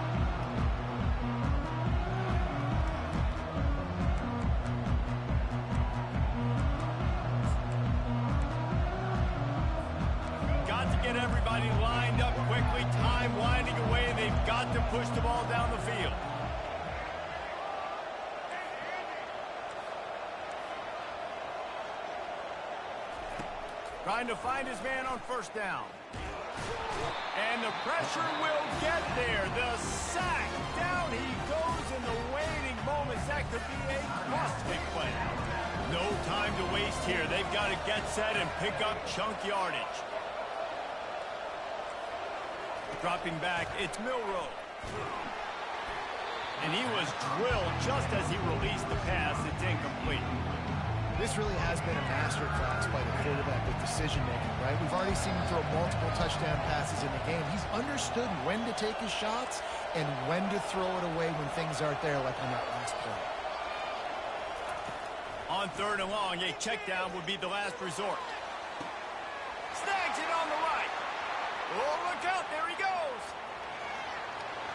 get everybody lined up quickly. Time winding away. They've got to push the ball down the field. Trying to find his man on first down. And the pressure will get there. The sack. Down he goes in the waiting moments. That could be a costly play. No time to waste here. They've got to get set and pick up chunk yardage. Dropping back, it's Milroe. And he was drilled just as he released the pass. It's incomplete. This really has been a masterclass by the quarterback with decision-making, right? We've already seen him throw multiple touchdown passes in the game. He's understood when to take his shots and when to throw it away when things aren't there, like on that last play. On third and long, a check down would be the last resort. Snags it on the right. Oh, look out, there he goes.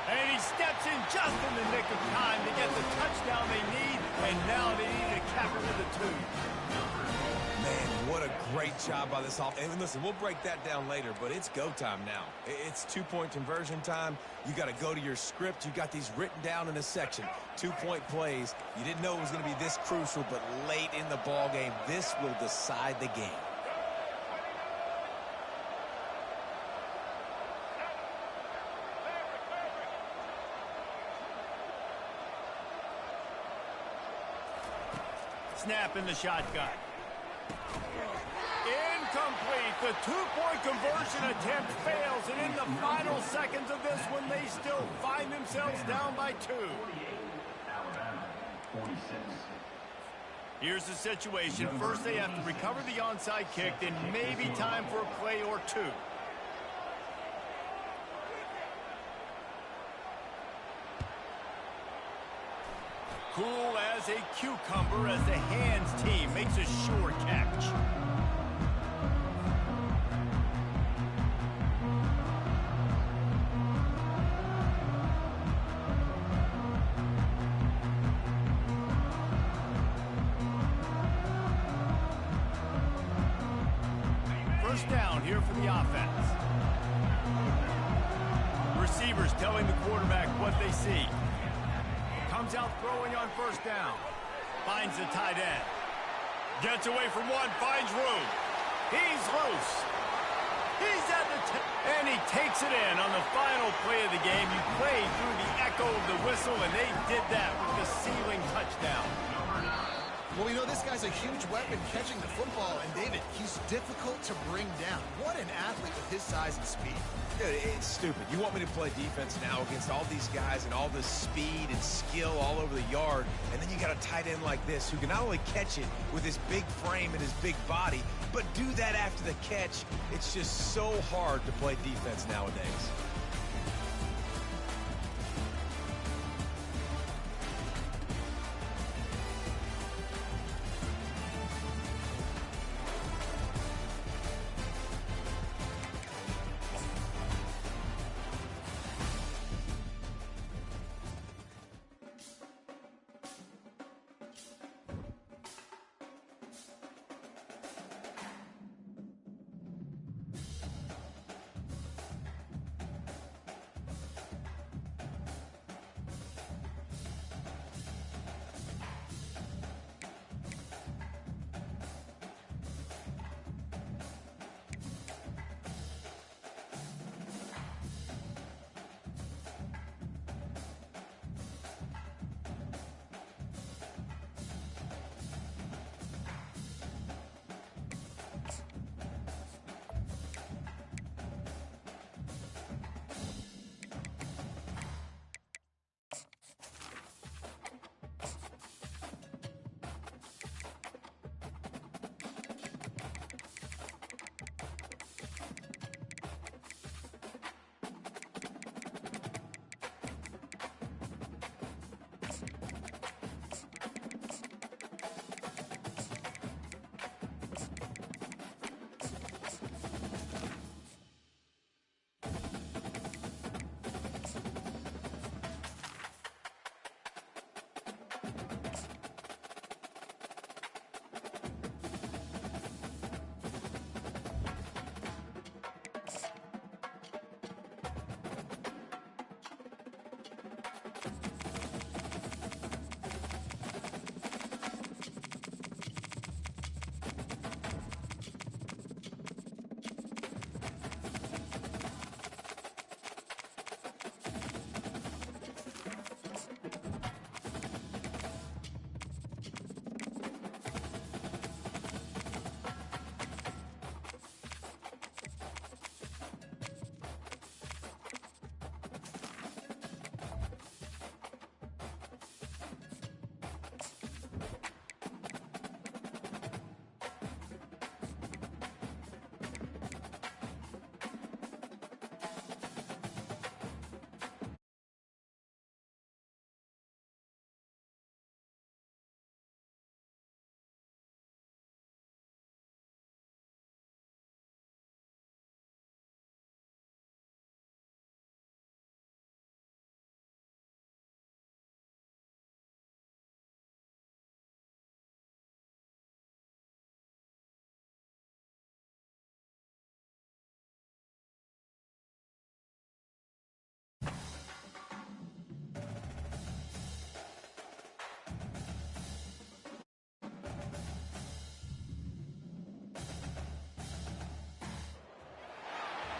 And he steps in just in the nick of time to get the touchdown they need, and now they need to cap it with a 2. Man, what a great job by this offense. And listen, we'll break that down later, but it's go time now. It's 2-point conversion time. You got to go to your script. You got these written down in a section. 2-point plays. You didn't know it was going to be this crucial, but late in the ball game, this will decide the game. Snap in the shotgun. Incomplete. The 2-point conversion attempt fails, and in the final seconds of this one, they still find themselves down by 2. Alabama, 46. Here's the situation. First, they have to recover the onside kick, then maybe time for a play or 2. Cool as a cucumber as the hands team makes a sure catch. First down here for the offense. Receivers telling the quarterback what they see. Comes out throwing on first down. Finds the tight end. Gets away from one, finds room. He's loose. He's at the and he takes it in on the final play of the game. You played through the echo of the whistle, and they did that with the ceiling touchdown. Well, we know this guy's a huge weapon catching the football, and David, he's difficult to bring down. What an athlete with his size and speed. Dude, it's stupid. You want me to play defense now against all these guys and all this speed and skill all over the yard, and then you got a tight end like this who can not only catch it with his big frame and his big body, but do that after the catch. It's just so hard to play defense nowadays.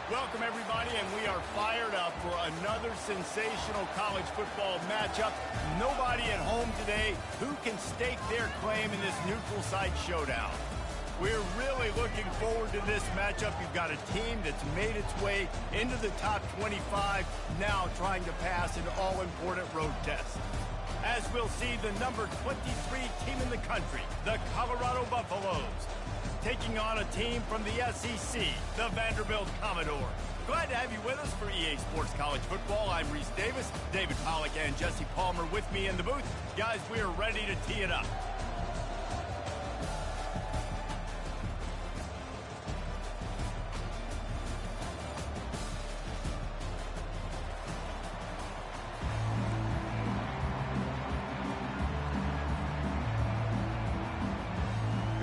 Welcome, everybody, and we are fired up for another sensational college football matchup. Nobody at home today who can stake their claim in this neutral site showdown. We're really looking forward to this matchup. You've got a team that's made its way into the top 25, now trying to pass an all-important road test. As we'll see, the number 23 team in the country, the Colorado Buffaloes, taking on a team from the SEC, the Vanderbilt Commodores. Glad to have you with us for EA Sports College Football. I'm Reese Davis, David Pollack and Jesse Palmer with me in the booth. Guys, we are ready to tee it up.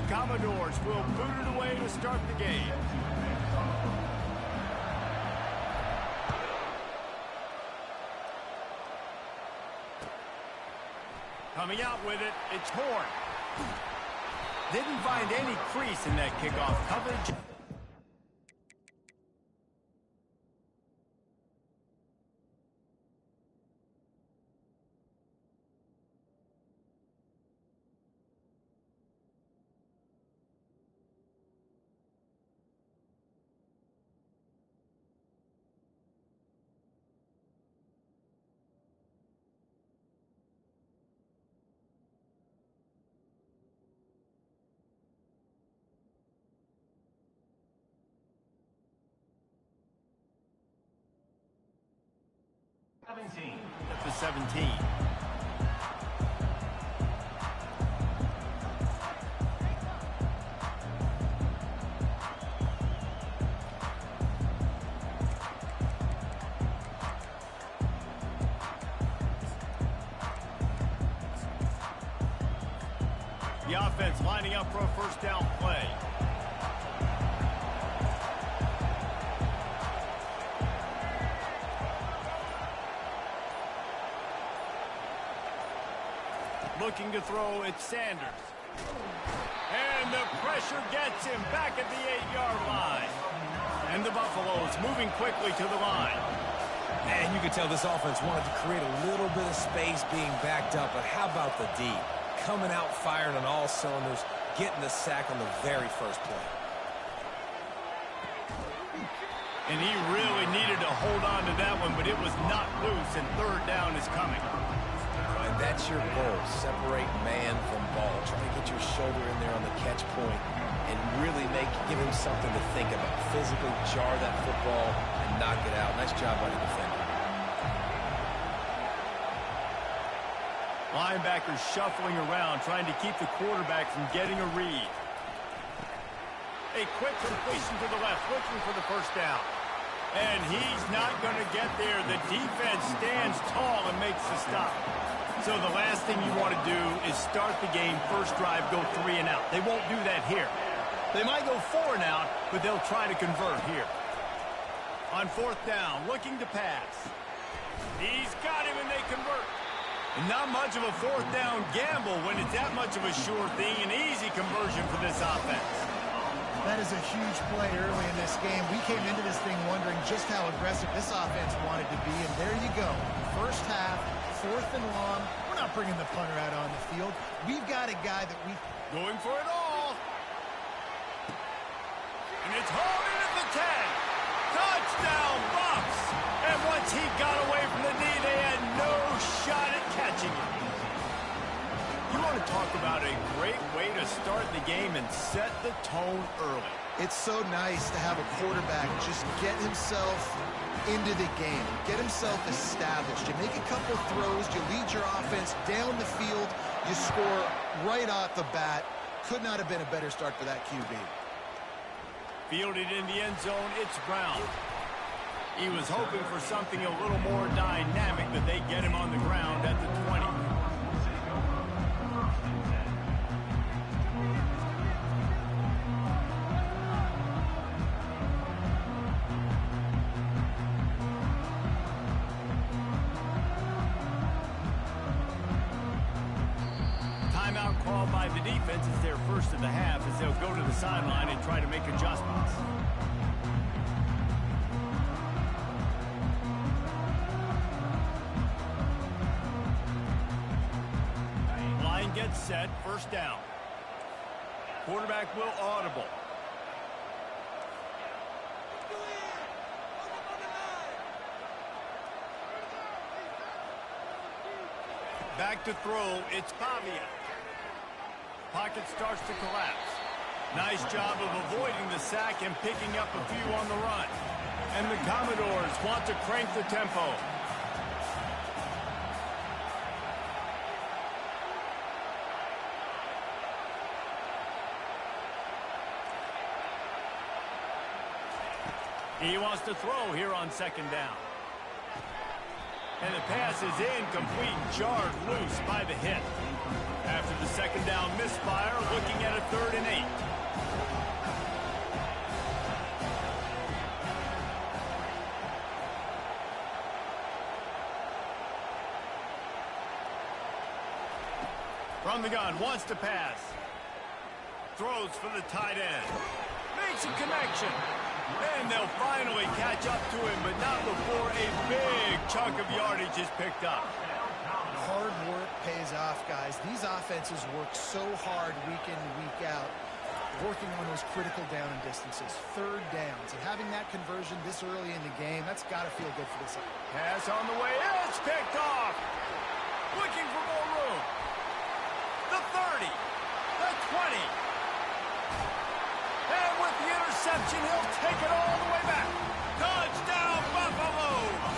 Commodores will boot it away to start the game. Coming out with it, it's Horn. Didn't find any crease in that kickoff coverage. At the 17. The offense lining up for a first down play. Looking to throw, it's Sanders. And the pressure gets him back at the 8-yard line. And the Buffaloes moving quickly to the line. Man, you could tell this offense wanted to create a little bit of space being backed up, but how about the D? Coming out firing on all cylinders, getting the sack on the very first play. And he really needed to hold on to that one, but it was not loose, and third down is coming. And that's your goal, separate man from ball. Try to get your shoulder in there on the catch point and really give him something to think about. Physically jar that football and knock it out. Nice job by the defender. Linebackers shuffling around, trying to keep the quarterback from getting a read. A quick completion to the left, looking for the first down. And he's not going to get there. The defense stands tall and makes the stop. So the last thing you want to do is start the game, first drive, go 3 and out. They won't do that here. They might go 4 and out, but they'll try to convert here. On fourth down, looking to pass. He's got him and they convert. And not much of a fourth down gamble when it's that much of a sure thing, an easy conversion for this offense. That is a huge play early in this game. We came into this thing wondering just how aggressive this offense wanted to be, and there you go. First half, 4th and long. We're not bringing the punter out on the field. We've got a guy that we... Going for it all. And it's hauled in at the 10. Touchdown, Buffs! And once he got away from the knee, they had no shot at catching him. You want to talk about a great way to start the game and set the tone early. It's so nice to have a quarterback just get himself into the game, get himself established. You make a couple throws, you lead your offense down the field, you score right off the bat. Could not have been a better start for that QB. Fielded in the end zone, it's Brown. He was hoping for something a little more dynamic, but they get him on the ground at the 20. Timeout called by the defense. It's their first of the half as they'll go to the sideline and try to make adjustments. set, first down. Quarterback will audible. Back to throw, it's Pavia. Pocket starts to collapse. Nice job of avoiding the sack and picking up a few on the run. And the Commodores want to crank the tempo. He wants to throw here on second down. And the pass is incomplete, jarred loose by the hit. After the second down misfire, looking at a 3rd and 8. From the gun, wants to pass. Throws for the tight end. Makes a connection. And they'll finally catch up to him, but not before a big chunk of yardage is picked up. Hard work pays off, guys. These offenses work so hard week in and week out, working on those critical down and distances, 3rd downs. And having that conversion this early in the game, that's got to feel good for this. Pass on the way. It's picked off. Looking for more room. The 30. The 20. And with the interception, he'll take it all the way back. Touchdown, Buffaloes!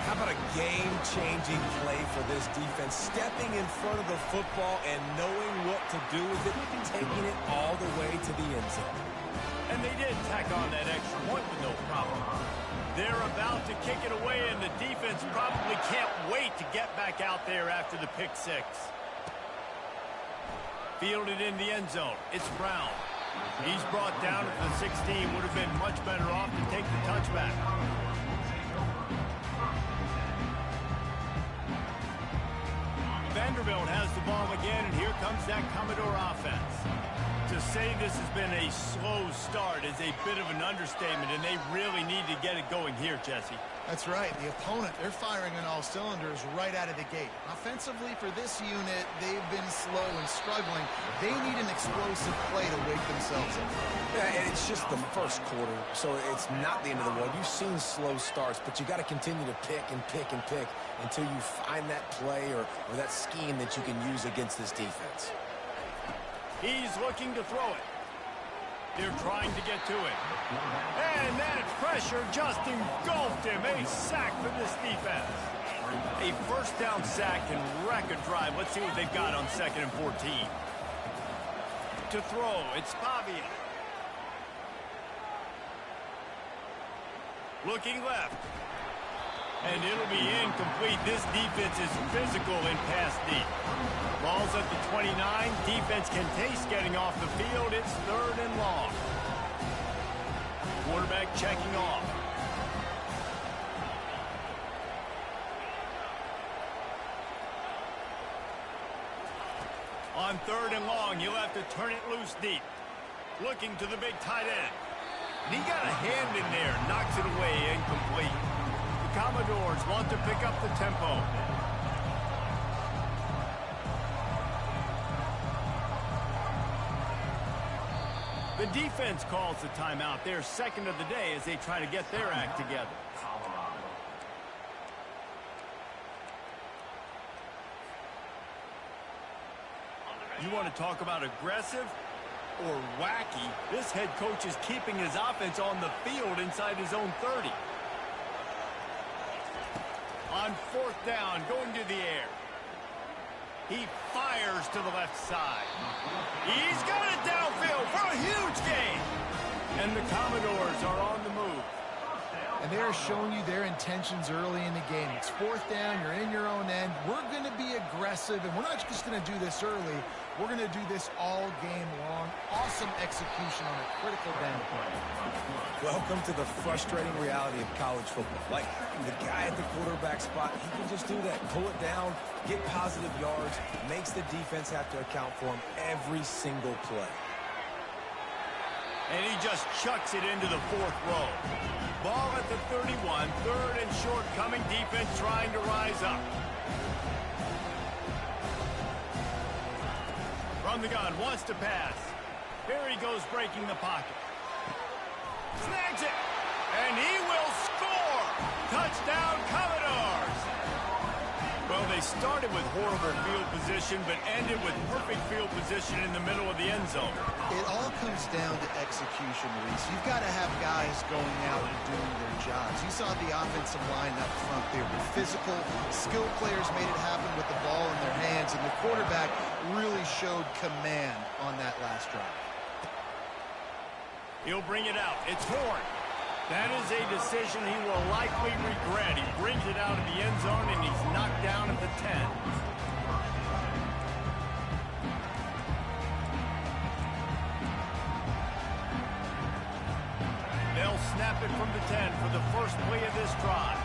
How about a game-changing play for this defense? Stepping in front of the football and knowing what to do with it, taking it all the way to the end zone. And they did tack on that extra point with no problem. They're about to kick it away, and the defense probably can't wait to get back out there after the pick six. Fielded in the end zone. It's Brown. He's brought down at the 16. Would have been much better off to take the touchback. Vanderbilt has the ball again, and here comes that Commodore offense. To say this has been a slow start is a bit of an understatement, and they really need to get it going here, Jesse. That's right. The opponent, they're firing on all cylinders right out of the gate. Offensively, for this unit, they've been slow and struggling. They need an explosive play to wake themselves up. Yeah, and it's just the first quarter, so it's not the end of the world. You've seen slow starts, but you got to continue to pick and pick and pick until you find that play or that scheme that you can use against this defense. He's looking to throw it. They're trying to get to it. And that pressure just engulfed him. A sack for this defense. A first down sack can wreck a drive. Let's see what they've got on 2nd and 14. To throw, it's Pavia. Looking left. And it'll be incomplete. This defense is physical in pass deep. Ball's at the 29. Defense can taste getting off the field. It's 3rd and long. Quarterback checking off. On 3rd and long, he'll have to turn it loose deep. Looking to the big tight end. And he got a hand in there. Knocks it away, incomplete. The Commodores want to pick up the tempo. The defense calls the timeout. Their 2nd of the day as they try to get their act together. You want to talk about aggressive or wacky? This head coach is keeping his offense on the field inside his own 30. On 4th down, going to the air. He fires to the left side. He's got it downfield for a huge gain. And the Commodores are on the move. And they're showing you their intentions early in the game. It's 4th down, you're in your own end. We're going to be aggressive, and we're not just going to do this early. We're going to do this all game long. Awesome execution on a critical down play. Welcome to the frustrating reality of college football. Like, the guy at the quarterback spot, he can just do that. Pull it down, get positive yards, makes the defense have to account for him every single play. And he just chucks it into the 4th row. Ball at the 31, 3rd and short coming. Defense trying to rise up. From the gun, wants to pass. Here he goes breaking the pocket. Snags it, and he will score! Touchdown, Commodores! Well, they started with horrible field position, but ended with perfect field position in the middle of the end zone. It all comes down to execution, Reese. You've got to have guys going out and doing their jobs. You saw the offensive line up front. They were physical. Skilled players made it happen with the ball in their hands, and the quarterback really showed command on that last drive. He'll bring it out. It's Horn. That is a decision he will likely regret. He brings it out of the end zone, and he's knocked down at the 10. They'll snap it from the 10 for the first play of this drive.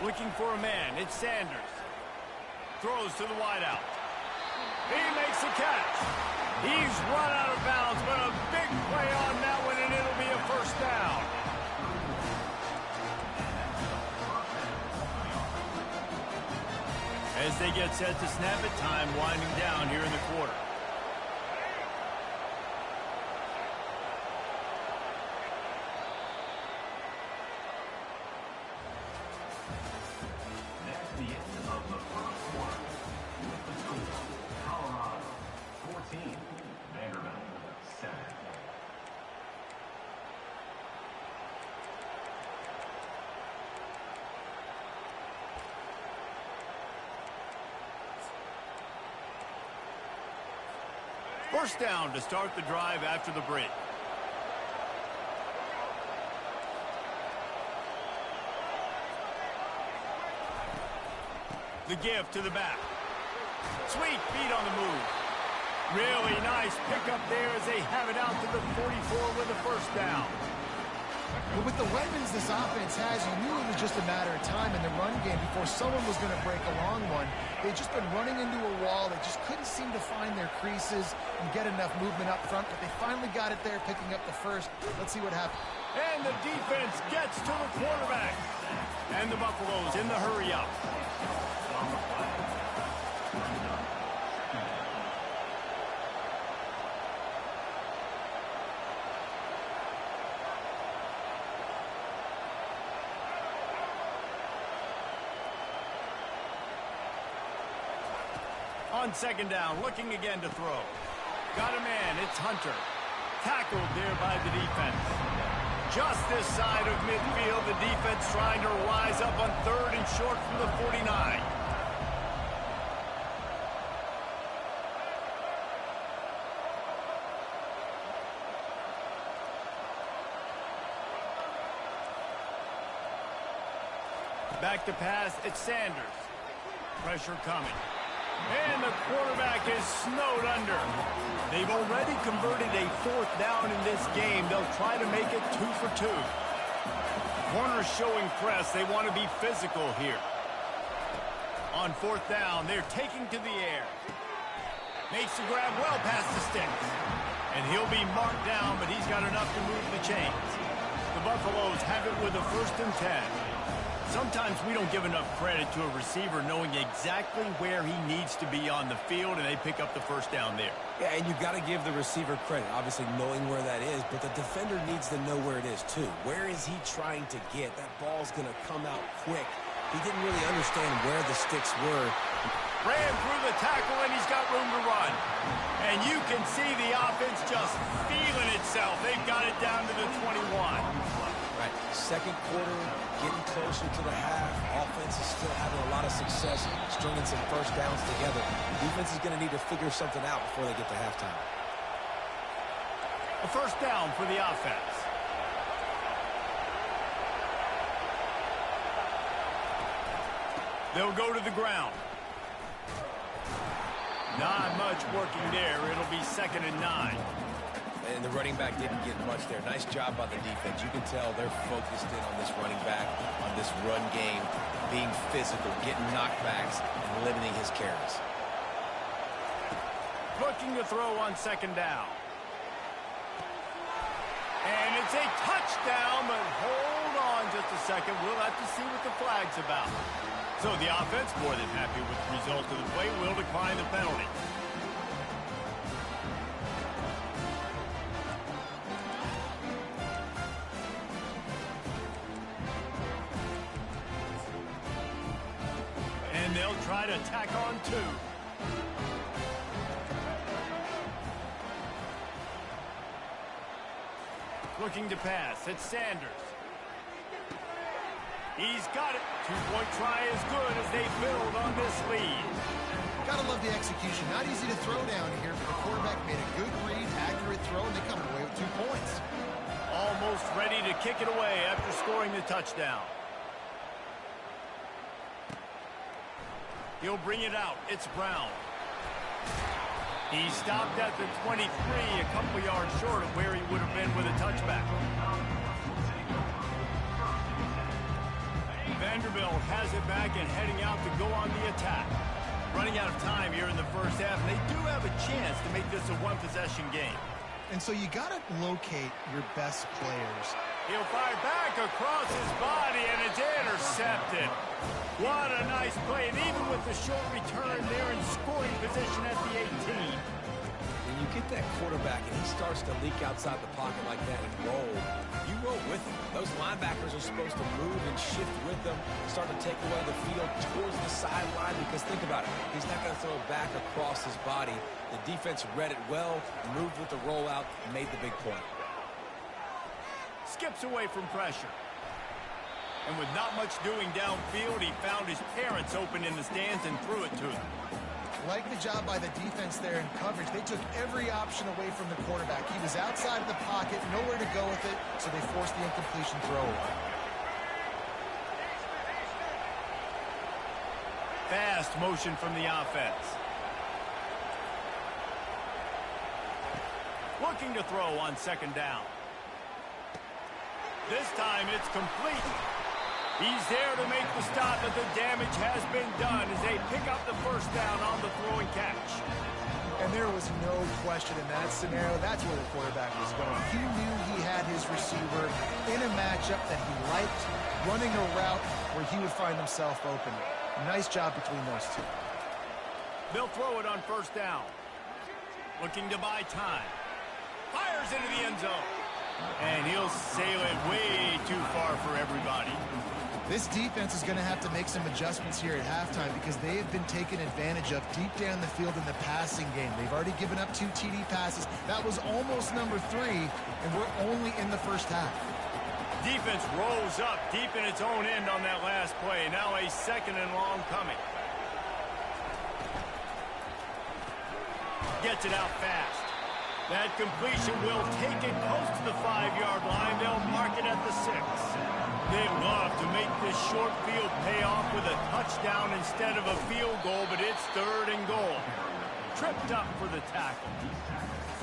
Looking for a man. It's Sanders. Throws to the wideout. He makes a catch. He's run out of bounds, but a big play on that one, and it'll be a first down. As they get set to snap it, time winding down here in the quarter. That's the end of the first quarter. With the score, Colorado 14, Vanderbilt 7. First down to start the drive after the break. The give to the back. Sweet feet on the move. Really nice pickup there as they have it out to the 44 with a first down. But with the weapons this offense has, you knew it was just a matter of time in the run game before someone was going to break a long one. They'd just been running into a wall. They just couldn't seem to find their creases and get enough movement up front, but they finally got it there, picking up the first. Let's see what happens. And the defense gets to the quarterback. And the Buffaloes in the hurry up. On second down, looking again to throw. Got a man, it's Hunter. Tackled there by the defense. Just this side of midfield, the defense trying to rise up on third and short from the 49. Back to pass, it's Sanders. Pressure coming. And the quarterback is snowed under. They've already converted a fourth down in this game. They'll try to make it 2 for 2. Corners showing press. They want to be physical here. On fourth down, they're taking to the air. Makes the grab well past the sticks. And he'll be marked down, but he's got enough to move the chains. The Buffaloes have it with a 1st and 10. Sometimes we don't give enough credit to a receiver knowing exactly where he needs to be on the field, and they pick up the first down there. Yeah, and you've got to give the receiver credit, obviously knowing where that is, but the defender needs to know where it is too. Where is he trying to get? That ball's going to come out quick. He didn't really understand where the sticks were. Ran through the tackle, and he's got room to run. And you can see the offense just feeling itself. They've got it down to the 21. Right, second quarter, getting closer to the half. Offense is still having a lot of success stringing some first downs together. Defense is going to need to figure something out before they get to halftime. A first down for the offense. They'll go to the ground. Not much working there. It'll be 2nd and 9. And the running back didn't get much there. Nice job by the defense. You can tell they're focused in on this running back, on this run game, being physical, getting knockbacks, and limiting his carries. Looking to throw on 2nd down. And it's a touchdown, but hold hold on just a second. We'll have to see what the flag's about. So the offense, more than happy with the result of the play, will decline the penalty. And they'll try to tack on two. Looking to pass. It's Sanders. He's got it. Two-point try is good as they build on this lead. Gotta love the execution. Not easy to throw down here, but the quarterback made a good read, accurate throw, and they come away with 2 points. Almost ready to kick it away after scoring the touchdown. He'll bring it out. It's Brown. He stopped at the 23, a couple yards short of where he would have been with a touchback. Vanderbilt has it back and heading out to go on the attack. Running out of time here in the first half, and they do have a chance to make this a one-possession game. And so you got to locate your best players. He'll fire back across his body, and it's intercepted. What a nice play, and even with the short return, they're in scoring position at the 18. When you get that quarterback and he starts to leak outside the pocket like that and roll, you roll with him. Those linebackers are supposed to move and shift with them, start to take away the field towards the sideline, because think about it, he's not going to throw it back across his body. The defense read it well, moved with the rollout, and made the big point. Skips away from pressure. And with not much doing downfield, he found his parents open in the stands and threw it to them. Like the job by the defense there in coverage. They took every option away from the quarterback. He was outside of the pocket, nowhere to go with it, so they forced the incompletion throw. Fast motion from the offense. Looking to throw on second down. This time it's complete. He's there to make the stop, but the damage has been done as they pick up the first down on the throw and catch. And there was no question in that scenario. That's where the quarterback was going. He knew he had his receiver in a matchup that he liked, running a route where he would find himself open. Nice job between those two. They'll throw it on first down. Looking to buy time. Fires into the end zone. And he'll sail it way too far for everybody. This defense is going to have to make some adjustments here at halftime because they have been taken advantage of deep down the field in the passing game. They've already given up 2 TD passes. That was almost number 3, and we're only in the first half. Defense rolls up deep in its own end on that last play. Now a second and long coming. Gets it out fast. That completion will take it close to the 5-yard line. They'll mark it at the 6. They'd love to make this short field pay off with a touchdown instead of a field goal, but it's 3rd and goal. Tripped up for the tackle.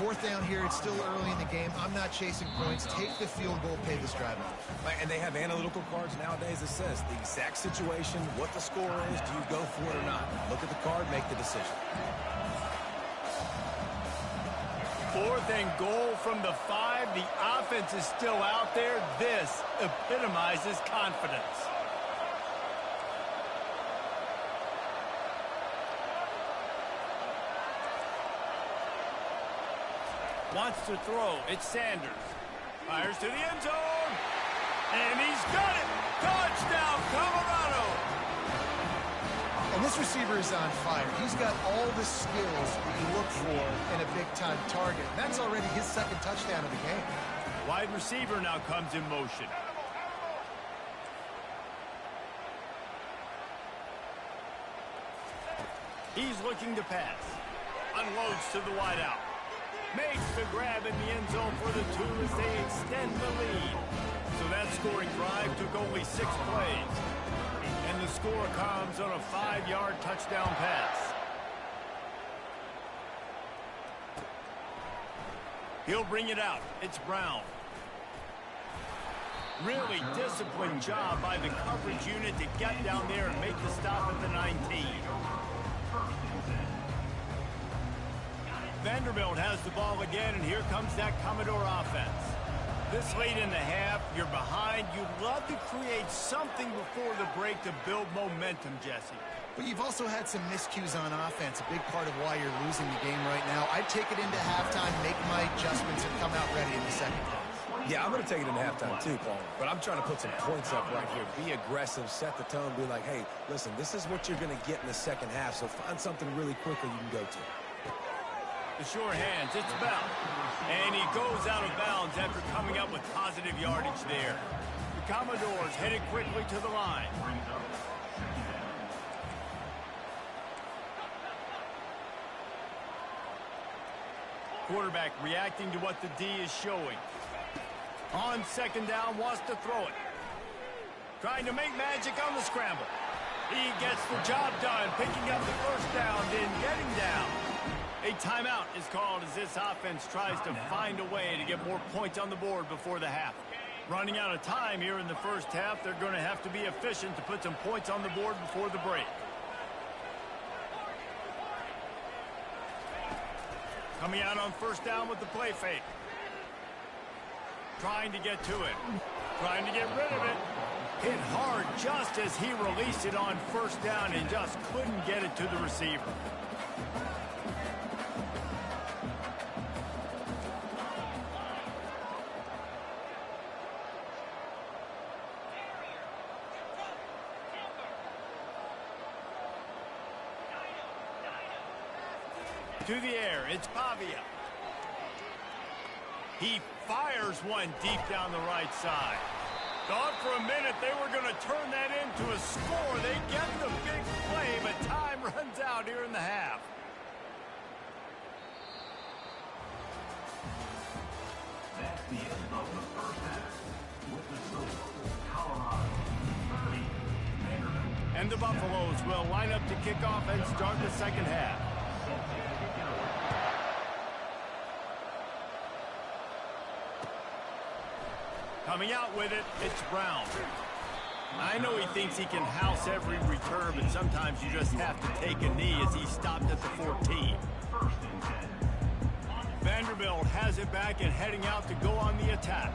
4th down here. It's still early in the game. I'm not chasing points. Take the field goal, pay this drive off. And they have analytical cards nowadays that says the exact situation, what the score is, do you go for it or not? Look at the card, make the decision. 4th and goal from the 5. The offense is still out there. This epitomizes confidence. Wants to throw. It's Sanders. Fires to the end zone. And he's got it. Touchdown, Colorado. And this receiver is on fire. He's got all the skills that you look for in a big-time target. That's already his 2nd touchdown of the game. Wide receiver now comes in motion. He's looking to pass. Unloads to the wideout. Makes the grab in the end zone for the 2 as they extend the lead. So that scoring drive took only 6 plays. And the score comes on a 5-yard touchdown pass. He'll bring it out. It's Brown. Really disciplined job by the coverage unit to get down there and make the stop at the 19. Vanderbilt has the ball again, and here comes that Commodore offense. This late in the half, you're behind. You'd love to create something before the break to build momentum, Jesse. But you've also had some miscues on offense, a big part of why you're losing the game right now. I'd take it into halftime, make my adjustments, and come out ready in the second half. Yeah, I'm going to take it into halftime too, Paul. But I'm trying to put some points up right here. Be aggressive, set the tone, be like, hey, listen, this is what you're going to get in the second half, so find something really quickly you can go to. The sure hands, it's Bell. And he goes out of bounds after coming up with positive yardage there. The Commodores headed quickly to the line. Quarterback reacting to what the D is showing. On second down, wants to throw it. Trying to make magic on the scramble. He gets the job done, picking up the first down, then getting down. A timeout is called as this offense tries to find a way to get more points on the board before the half. Running out of time here in the first half, they're going to have to be efficient to put some points on the board before the break. Coming out on first down with the play fake. Trying to get to it. Trying to get rid of it. Hit hard just as he released it on first down and just couldn't get it to the receiver. To the air, it's Pavia. He fires one deep down the right side. Thought for a minute they were going to turn that into a score. They get the big play, but time runs out here in the half. That's the end of the first half. With the score, Colorado 30, Vanderbilt. And the Buffaloes will line up to kick off and start the second half. Coming out with it, it's Brown. I know he thinks he can house every return, but sometimes you just have to take a knee as he stopped at the 14. Vanderbilt has it back and heading out to go on the attack.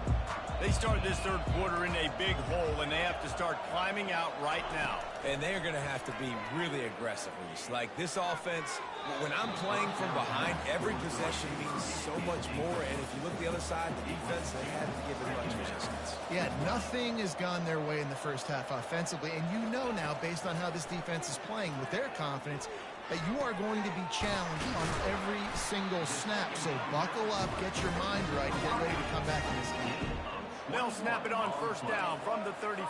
They start this third quarter in a big hole, and they have to start climbing out right now. And they're going to have to be really aggressive, Reese. Like this offense, when I'm playing from behind, every possession means so much more. And if you look the other side, the defense, they haven't given much resistance. Yeah, nothing has gone their way in the first half offensively. And you know now, based on how this defense is playing with their confidence, that you are going to be challenged on every single snap. So buckle up, get your mind right, and get ready to come back in this game. They'll snap it on first down from the 35.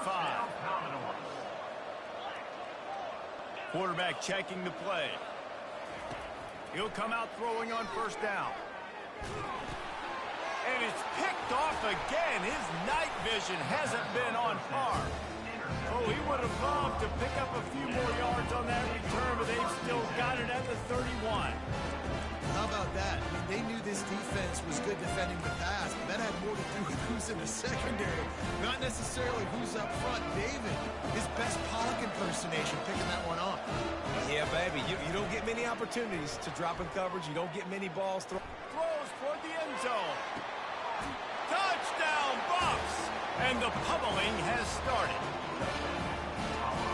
Quarterback checking the play. He'll come out throwing on first down. And it's picked off again. His night vision hasn't been on par. Oh, he would have loved to pick up a few more yards on that return, but they've still got it at the 31. How about that? I mean, they knew this defense was good defending the pass, but that had more to do with who's in the secondary, not necessarily who's up front. David, his best Pollock impersonation, picking that one off. Yeah, baby, you don't get many opportunities to drop in coverage. You don't get many balls thrown. Throws toward the end zone. Touchdown, Buffs! And the pummeling has started.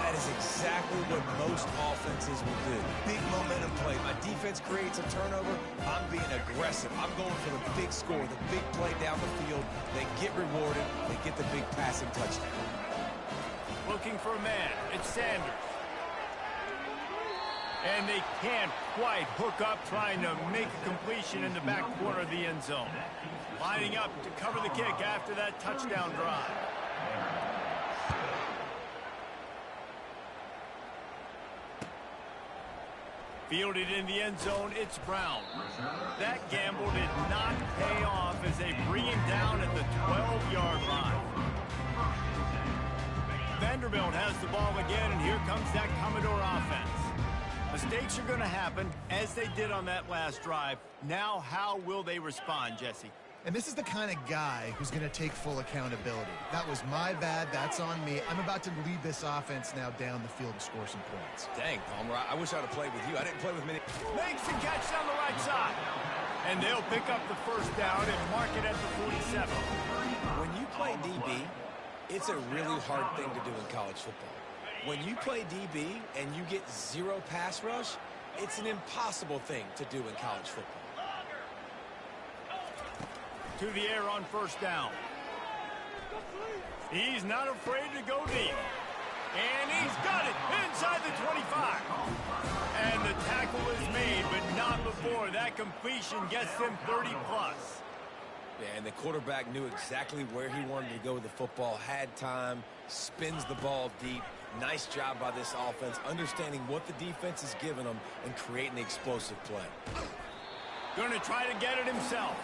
That is exactly what most offenses will do. Big momentum play. My defense creates a turnover. I'm being aggressive. I'm going for the big score, the big play down the field. They get rewarded. They get the big passing touchdown. Looking for a man. It's Sanders. And they can't quite hook up, trying to make a completion in the back corner of the end zone. Lining up to cover the kick after that touchdown drive. Fielded in the end zone, it's Brown. That gamble did not pay off as they bring him down at the 12-yard line. Vanderbilt has the ball again, and here comes that Commodore offense. Mistakes are going to happen, as they did on that last drive. Now, how will they respond, Jesse? And this is the kind of guy who's going to take full accountability. That was my bad. That's on me. I'm about to lead this offense now down the field and score some points. Dang, Palmer, I wish I'd have played with you. I didn't play with many. Makes the catch down the right side. And they'll pick up the first down and mark it at the 47. When you play DB, it's a really hard thing to do in college football. When you play DB and you get 0 pass rush, it's an impossible thing to do in college football. To the air on first down. He's not afraid to go deep. And he's got it inside the 25. And the tackle is made, but not before that completion gets them 30-plus. Yeah, and the quarterback knew exactly where he wanted to go with the football, had time, spins the ball deep. Nice job by this offense, understanding what the defense is giving them and creating the explosive play. Going to try to get it himself.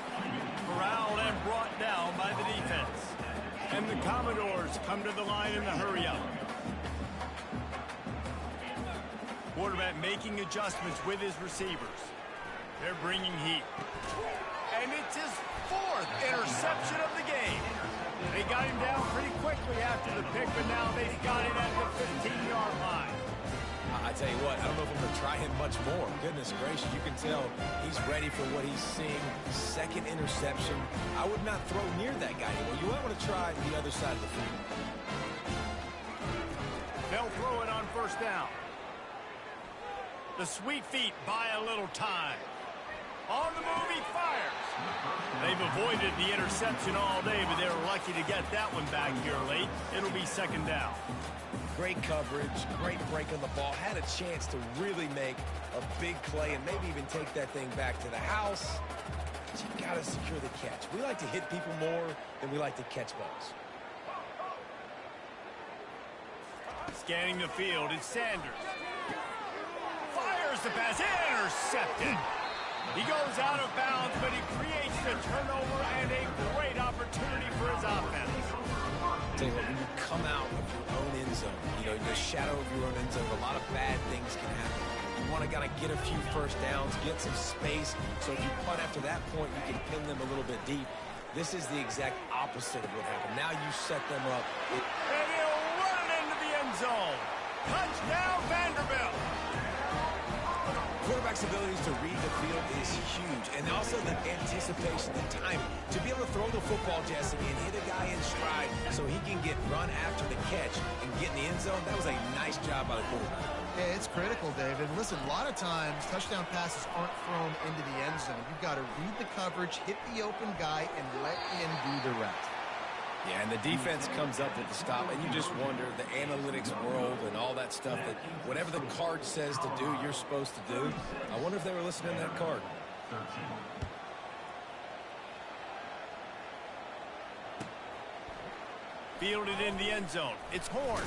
Corralled and brought down by the defense. And the Commodores come to the line in the hurry-up. Quarterback making adjustments with his receivers. They're bringing heat. And it's his 4th interception of the game. They got him down pretty quickly after the pick, but now they've got it at the 15-yard line. I tell you what, I don't know if I'm going to try him much more. Goodness gracious, you can tell he's ready for what he's seeing. 2nd interception. I would not throw near that guy anymore. You might want to try the other side of the field. They'll throw it on first down. The sweet feet buy a little time. On the move, he fires. They've avoided the interception all day, but they were lucky to get that one back here late. It'll be 2nd down. Great coverage, great break on the ball. Had a chance to really make a big play and maybe even take that thing back to the house. But you got to secure the catch. We like to hit people more than we like to catch balls. Scanning the field, it's Sanders. Fires the pass, intercepted. He goes out of bounds, but he creates the turnover and a great opportunity for his offense. Tell you what, when you come out of your own end zone, you know, in the shadow of your own end zone, a lot of bad things can happen. You want to kind of get a few first downs, get some space, so if you punt after that point, you can pin them a little bit deep. This is the exact opposite of what happened. Now you set them up. And he'll run it into the end zone. Touchdown, Vanderbilt. Quarterback's abilities to read the field is huge, and also the anticipation, the timing. To be able to throw the football, Jesse, and hit a guy in stride so he can get run after the catch and get in the end zone, that was a nice job by the quarterback. Yeah, it's critical, David. Listen, a lot of times, touchdown passes aren't thrown into the end zone. You've got to read the coverage, hit the open guy, and let him do the rest. Yeah, and the defense comes up with the stop, and you just wonder, the analytics world and all that stuff, that whatever the card says to do, you're supposed to do. I wonder if they were listening to that card. Fielded in the end zone. It's Horn.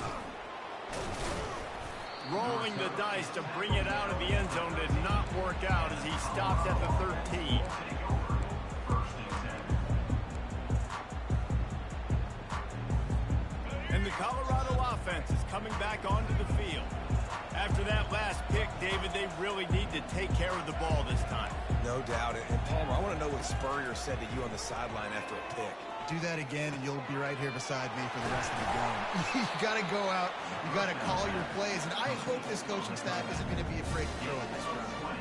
Rolling the dice to bring it out of the end zone did not work out as he stopped at the 13. And the Colorado offense is coming back onto the field. After that last pick, David, they really need to take care of the ball this time. No doubt. And Palmer, I want to know what Spurrier said to you on the sideline after a pick. Do that again, and you'll be right here beside me for the rest of the game. You got to go out. You got to call your plays. And I hope this coaching staff isn't going to be afraid to throw it this round.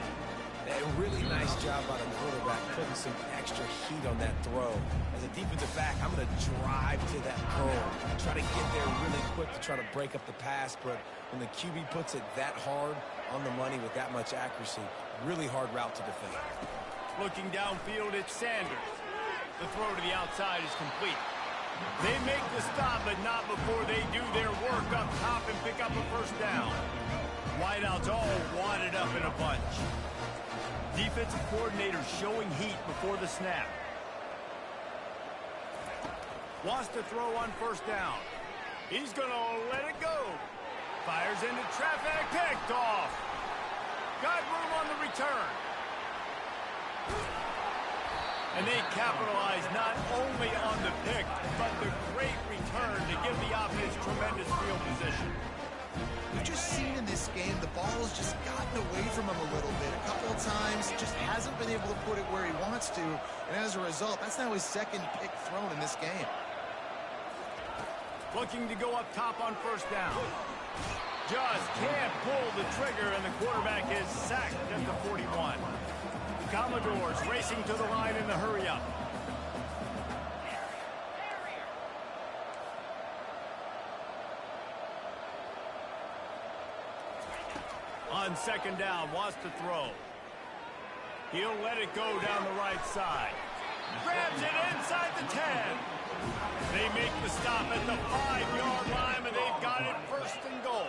A really nice job by the quarterback, putting some extra heat on that throw. As a defensive back, I'm going to drive to that curl, try to get there really quick to try to break up the pass. But when the QB puts it that hard on the money with that much accuracy, really hard route to defend. Looking downfield, it's Sanders. The throw to the outside is complete. They make the stop, but not before they do their work up top and pick up a first down. Wideouts all wadded up in a bunch. Defensive coordinator showing heat before the snap. Wants to throw on first down. He's going to let it go. Fires into traffic, picked off. Got room on the return. And they capitalize not only on the pick, but the great return to give the offense tremendous field position. We've just seen in this game, the ball has just gotten away from him a little bit. A couple of at times, just hasn't been able to put it where he wants to, and as a result, that's now his second pick thrown in this game. Looking to go up top on first down. Just can't pull the trigger, and the quarterback is sacked at the 41. Commodores racing to the line in the hurry-up. On second down, wants to throw. He'll let it go down the right side. Grabs it inside the 10. They make the stop at the 5-yard line, and they've got it first and goal.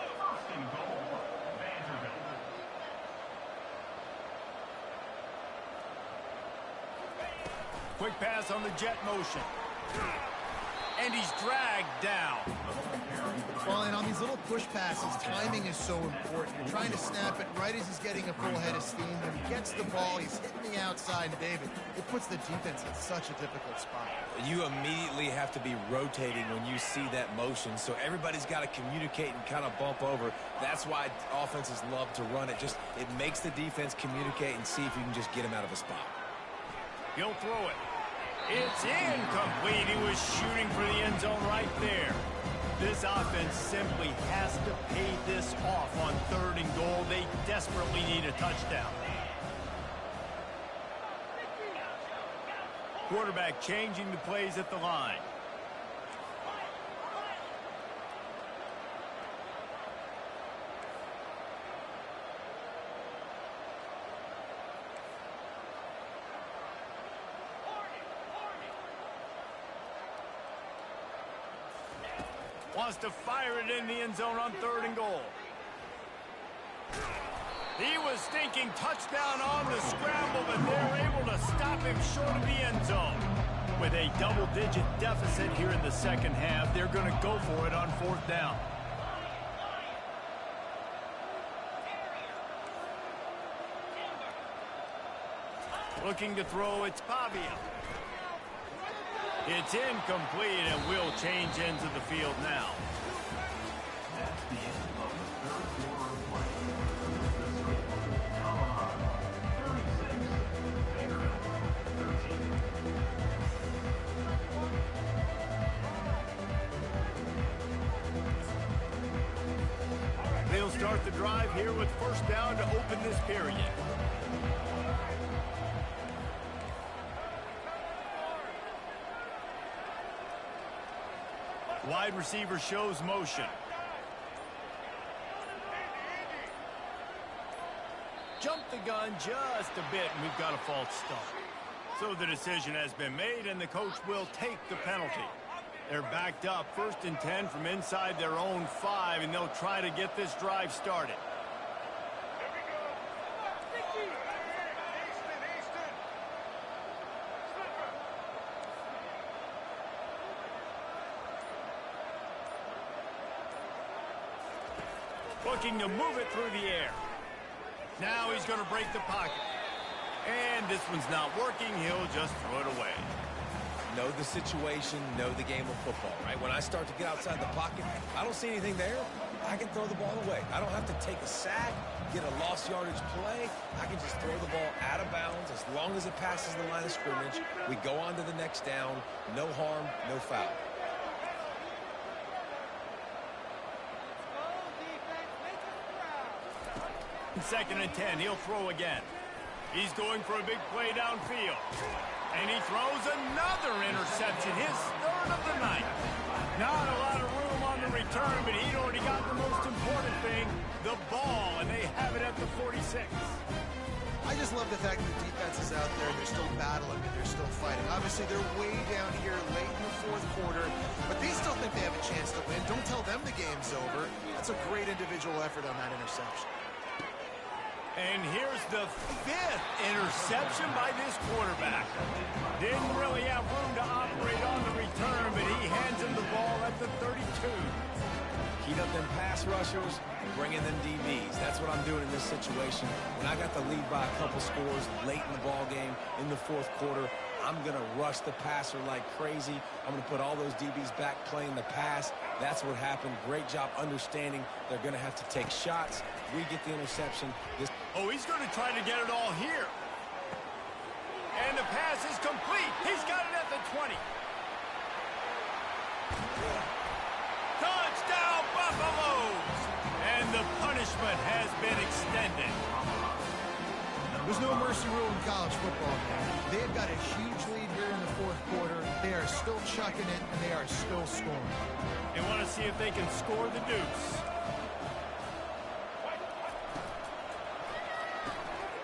Quick pass on the jet motion. And he's dragged down. Well, and on these little push passes, timing is so important. You're trying to snap it right as he's getting a full head of steam. When he gets the ball, he's hitting the outside, and David, it puts the defense in such a difficult spot. You immediately have to be rotating when you see that motion, so everybody's got to communicate and kind of bump over. That's why offenses love to run it. It makes the defense communicate and see if you can just get him out of a spot. He'll throw it. It's incomplete. He was shooting for the end zone right there. This offense simply has to pay this off on third and goal. They desperately need a touchdown. Quarterback changing the plays at the line. Wants to fire it in the end zone on third and goal. He was thinking touchdown on the scramble, but they're able to stop him short of the end zone. With a double-digit deficit here in the second half, they're going to go for it on fourth down. Looking to throw, it's Pavia. It's incomplete, and will change ends of the field now. That's the end of the third quarter of play. Mississippi Colorado 36, Vanderbilt 13. They'll start the drive here with first down to open this period. Wide receiver shows motion. Jump the gun just a bit, and we've got a false start. So the decision has been made, and the coach will take the penalty. They're backed up, 1st and 10 from inside their own 5, and they'll try to get this drive started. Looking to move it through the air. Now he's going to break the pocket. And this one's not working. He'll just throw it away. Know the situation, know the game of football, right? When I start to get outside the pocket, I don't see anything there, I can throw the ball away. I don't have to take a sack, get a lost yardage play. I can just throw the ball out of bounds as long as it passes the line of scrimmage. We go on to the next down. No harm, no foul. 2nd and 10, he'll throw again. He's going for a big play downfield. And he throws another interception, his 3rd of the night. Not a lot of room on the return, but he'd already got the most important thing, the ball, and they have it at the 46. I just love the fact that the defense is out there, and they're still battling, and they're still fighting. Obviously, they're way down here late in the 4th quarter, but they still think they have a chance to win. Don't tell them the game's over. That's a great individual effort on that interception. And here's the 5th interception by this quarterback. Didn't really have room to operate on the return, but he hands him the ball at the 32. Heat up them pass rushers, bring in them DBs. That's what I'm doing in this situation. When I got the lead by a couple scores late in the ball game, in the fourth quarter, I'm going to rush the passer like crazy. I'm going to put all those DBs back playing the pass. That's what happened. Great job understanding they're going to have to take shots. We get the interception. Oh, he's going to try to get it all here. And the pass is complete. He's got it at the 20. Touchdown, Buffaloes! And the punishment has been extended. There's no mercy rule in college football, man. They've got a huge lead here in the fourth quarter. They are still chucking it, and they are still scoring. They want to see if they can score the deuce.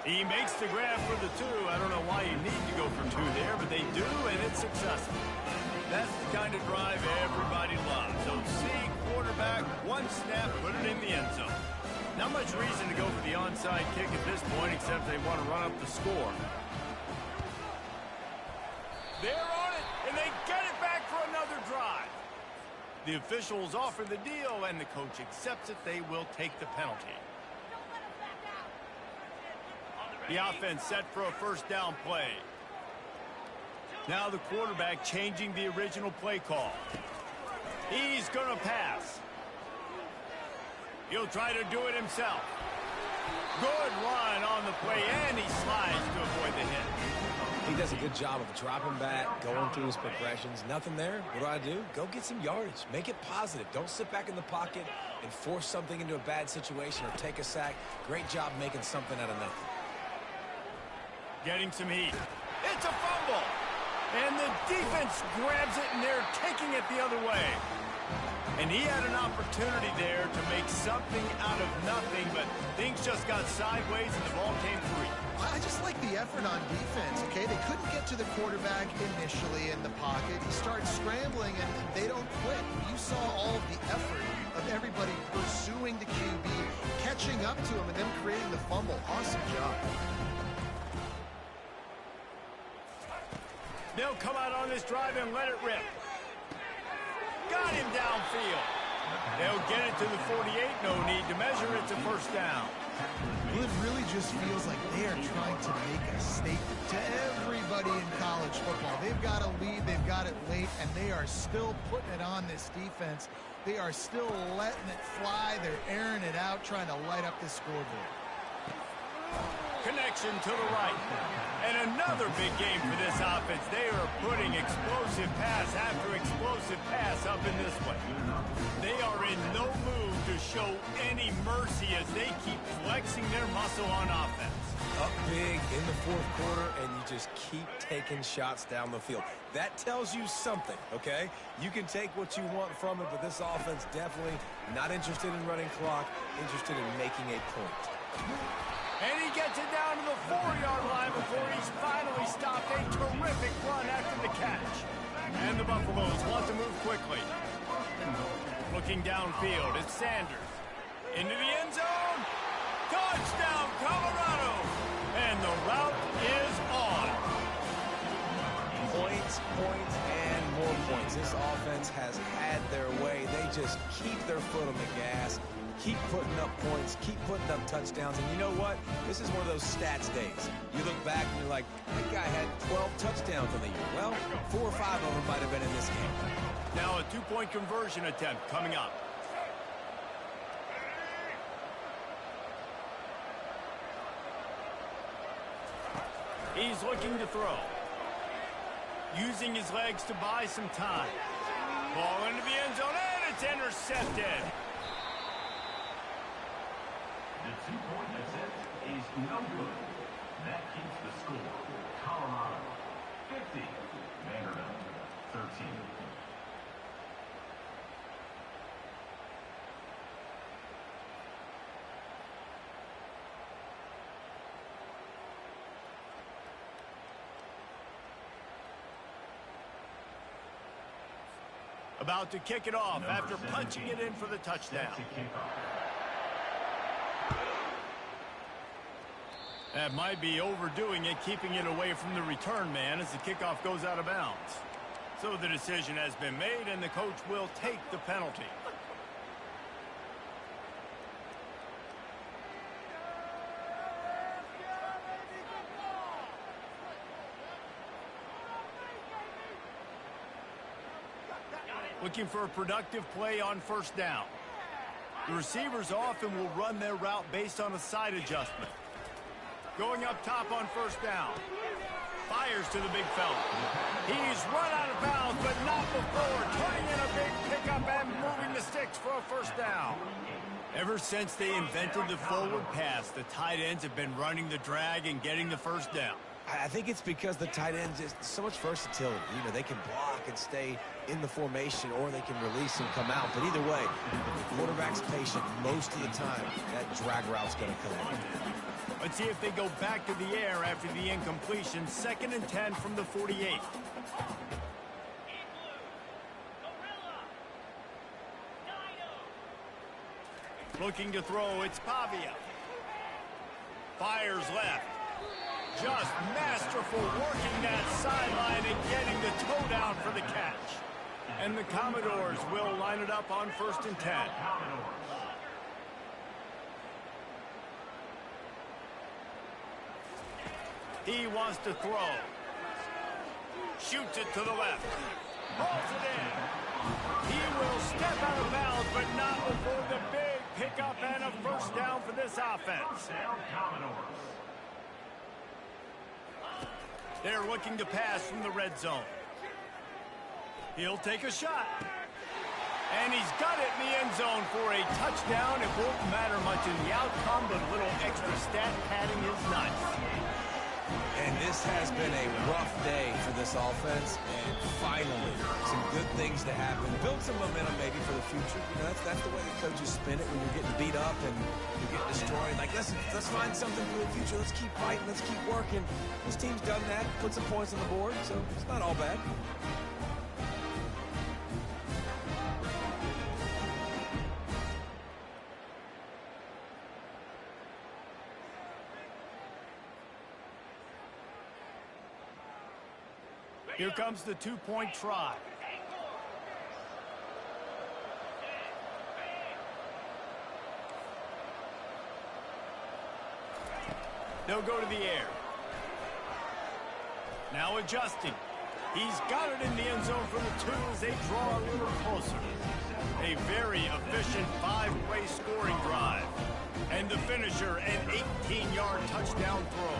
He makes the grab for the 2. I don't know why you need to go for 2 there, but they do, and it's successful. That's the kind of drive everybody loves. So see, quarterback, one snap, put it in the end zone. Not much reason to go for the onside kick at this point, except they want to run up the score. They're on it, and they get it back for another drive. The officials offer the deal, and the coach accepts it. They will take the penalty. The offense set for a first down play. Now the quarterback changing the original play call. He's going to pass. He'll try to do it himself. Good run on the play, and he slides to avoid the hit. He does a good job of dropping back, going through his progressions. Nothing there. What do? Go get some yardage. Make it positive. Don't sit back in the pocket and force something into a bad situation or take a sack. Great job making something out of nothing. Getting some heat. It's a fumble. And the defense grabs it, and they're taking it the other way. And he had an opportunity there to make something out of nothing, but things just got sideways, and the ball came free. I just like the effort on defense, okay? They couldn't get to the quarterback initially in the pocket. He starts scrambling, and they don't quit. You saw all of the effort of everybody pursuing the QB, catching up to him, and then creating the fumble. Awesome job. They'll come out on this drive and let it rip. Got him downfield. They'll get it to the 48. No need to measure. It's a first down. Well, it really just feels like they are trying to make a statement to everybody in college football. They've got a lead. They've got it late, and they are still putting it on this defense. They are still letting it fly. They're airing it out, trying to light up the scoreboard. Connection to the right. And another big game for this offense. They are putting explosive pass after explosive pass up in this one. They are in no mood to show any mercy as they keep flexing their muscle on offense. Up big in the fourth quarter, and you just keep taking shots down the field. That tells you something, okay? You can take what you want from it, but this offense definitely not interested in running clock, interested in making a point. And he gets it down to the 4-yard line before he's finally stopped. A terrific run after the catch. And the Buffaloes want to move quickly. Looking downfield, it's Sanders. Into the end zone. Touchdown, Colorado. And the route is on. Points, and more points. This offense has had their way. They just keep their foot on the gas. Keep putting up points, keep putting up touchdowns, and you know what? This is one of those stats days. You look back and you're like, that guy had 12 touchdowns on the year. Well, 4 or 5 of them might have been in this game. Now a 2-point conversion attempt coming up. He's looking to throw. Using his legs to buy some time. Ball into the end zone, and it's intercepted. The 2-point attempt is no good. That keeps the score. Colorado 50, Vanderbilt 13. About to kick it off after punching it in for the touchdown. That might be overdoing it, keeping it away from the return man as the kickoff goes out of bounds. So the decision has been made, and the coach will take the penalty. Looking for a productive play on first down. The receivers often will run their route based on a side adjustment. Going up top on first down. Fires to the big fella. He's run out of bounds, but not before turning in a big pickup and moving the sticks for a first down. Ever since they invented the forward pass, the tight ends have been running the drag and getting the first down. I think it's because the tight ends is so much versatility. You know, they can block and stay in the formation, or they can release and come out. But either way, the quarterback's patient most of the time. That drag route's going to come in. Let's see if they go back to the air after the incompletion. 2nd and 10 from the 48. Looking to throw, it's Pavia. Fires left. Just masterful working that sideline and getting the toe down for the catch. And the Commodores will line it up on 1st and 10. He wants to throw. Shoots it to the left. Pulls it in. He will step out of bounds, but not before the big pickup and a first down for this offense. They're looking to pass from the red zone. He'll take a shot. And he's got it in the end zone for a touchdown. It won't matter much in the outcome, but a little extra stat padding is nice. And this has been a rough day for this offense, and finally, some good things to happen. Build some momentum maybe for the future. You know, that's the way the coaches spin it when you're getting beat up and you're getting destroyed. Like, let's find something for the future. Let's keep fighting. Let's keep working. This team's done that, put some points on the board, so it's not all bad. Here comes the two-point try. They'll go to the air. Now adjusting. He's got it in the end zone for the 2 as they draw a little closer. A very efficient 5-play scoring drive. And the finisher, an 18-yard touchdown throw.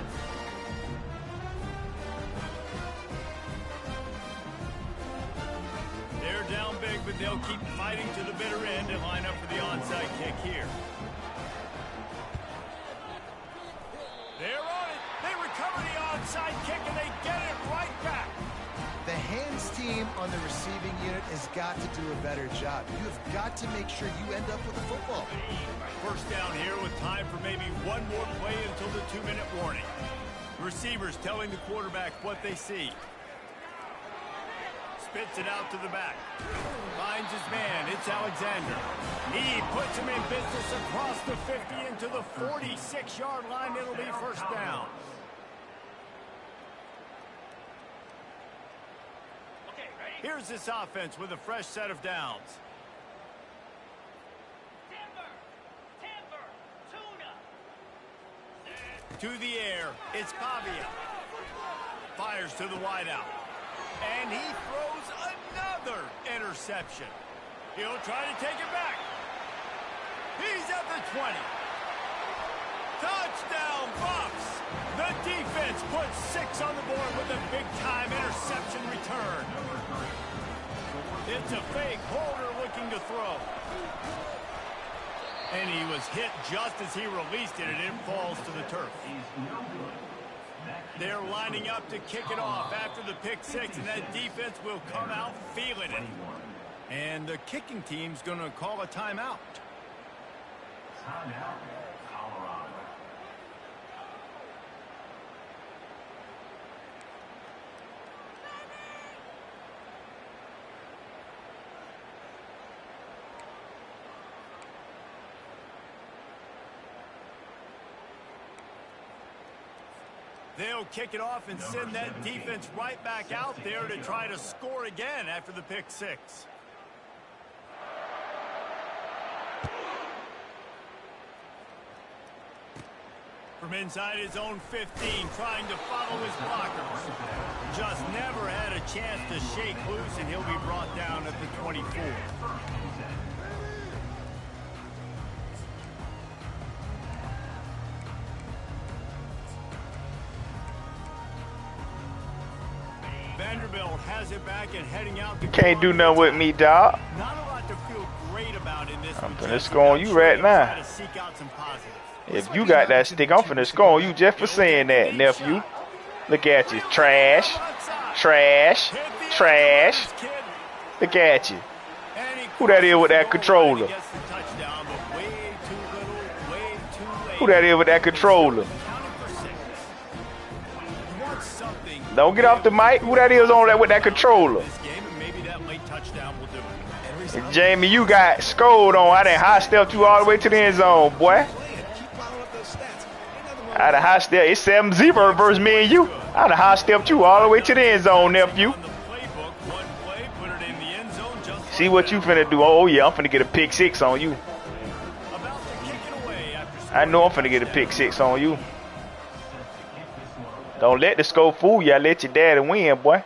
They're down big, but they'll keep fighting to the bitter end and line up for the onside kick here. They're on it. They recover the onside kick, and they get it right back. The hands team on the receiving unit has got to do a better job. You have got to make sure you end up with the football. First down here with time for maybe one more play until the 2-minute warning. Receivers telling the quarterback what they see. Spits it out to the back. Finds his man. It's Alexander. He puts him in business across the 50 into the 46-yard line. It'll be first down. Here's this offense with a fresh set of downs. To the air, it's Pavia. Fires to the wideout. And he throws another interception. He'll try to take it back. He's at the 20. Touchdown, Bucks! The defense puts 6 on the board with a big-time interception return. It's a fake. Holder looking to throw. And he was hit just as he released it, and it falls to the turf. They're lining up to kick it off after the pick 6, and that defense will come out feeling it. And the kicking team's going to call a timeout. Timeout, Colorado. They'll kick it off and send that defense right back out there to try to score again after the pick 6. From inside his own 15, trying to follow his blockers. Just never had a chance to shake loose, and he'll be brought down at the 24. Vanderbilt has it back and heading out. You can't do nothing with me, dog. Not a lot to feel great about in this. I'm finna score on you right now. If you got that stick, I'm finna score on you just for saying that, nephew. Look at you. Trash. Trash. Trash. Look at you. Who that is with that controller? Who that is with that controller? Don't get off the mic. Who that is on that with that controller? And Jamie, you got scored on. I done high-stepped you all the way to the end zone, boy. I done high-stepped. It's 7-0 versus me and you. I done high-stepped you all the way to the end zone, nephew. See what you finna do. Oh, yeah, I'm finna get a pick 6 on you. I know I'm finna get a pick 6 on you. Don't let the score fool you. I let your daddy win, boy.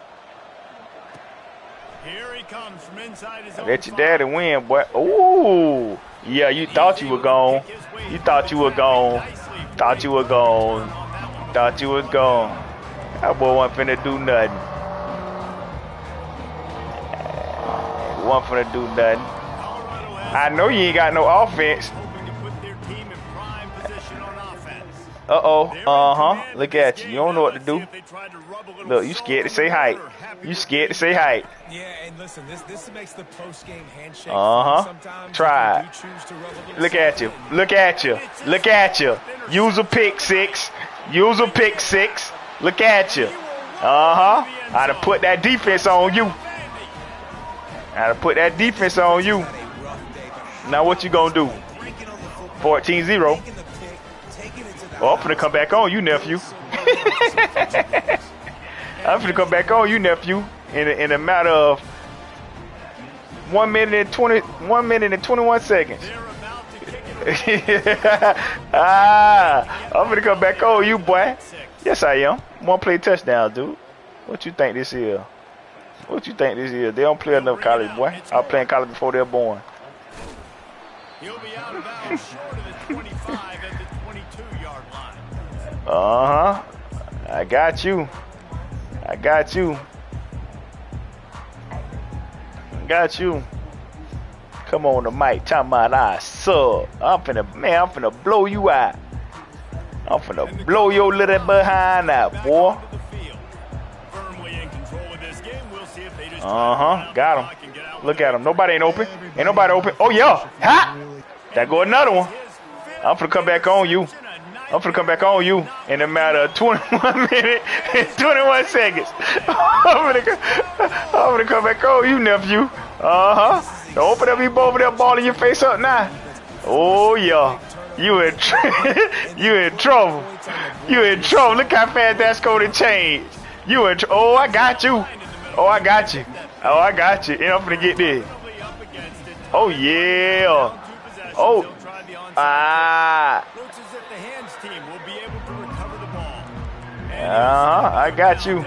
Here he comes from inside his own. Let your daddy win, boy. Ooh. Yeah, you thought you were gone. You thought you were gone. Thought you were gone. Thought you was gone. That boy wasn't finna do nothing. Wasn't finna do nothing. I know you ain't got no offense. Uh-oh. Uh-huh. Look at you. You don't know what to do. Look, you scared to say hi. You scared to say hi. Yeah, and listen, this makes the post-game handshake. Uh-huh. Try it. Look at you. Look at you. Look at you. Use a pick 6. Use a pick 6. Look at you. Uh-huh. I done put that defense on you. I done put that defense on you. Now what you gonna do? 14-0. Oh, I'm finna come back on you, nephew. I'm finna come back on you, nephew. In a matter of 1 minute and 21 seconds. I'm finna come back on you, boy. Yes, I am. One play touchdown, dude. What you think this is? What you think this is? They don't play enough college, boy. I was playing college before they're born. He'll be out of bounds short of the 25 at the 22-yard line. Uh-huh. I got you. I got you. Got you. Come on the mic. Talking about I sub. I'm finna blow you out. I'm finna blow your little behind out, boy. Uh-huh. Got him. Look at him. Nobody ain't open. Ain't nobody open. Oh, yeah. Ha! There go another one. I'm finna come back on you. I'm finna come back on you in a matter of 21 minutes and 21 seconds. I'm finna come back on you, nephew. Uh-huh. Don't open up, you over there balling your face up now. Oh, yeah. You in trouble. You in trouble. Look how fast that's going to change. You in trouble. Oh, I got you. Oh, I got you. Oh, I got you. And I'm finna get this. Oh, yeah. Oh. Ah. I got you.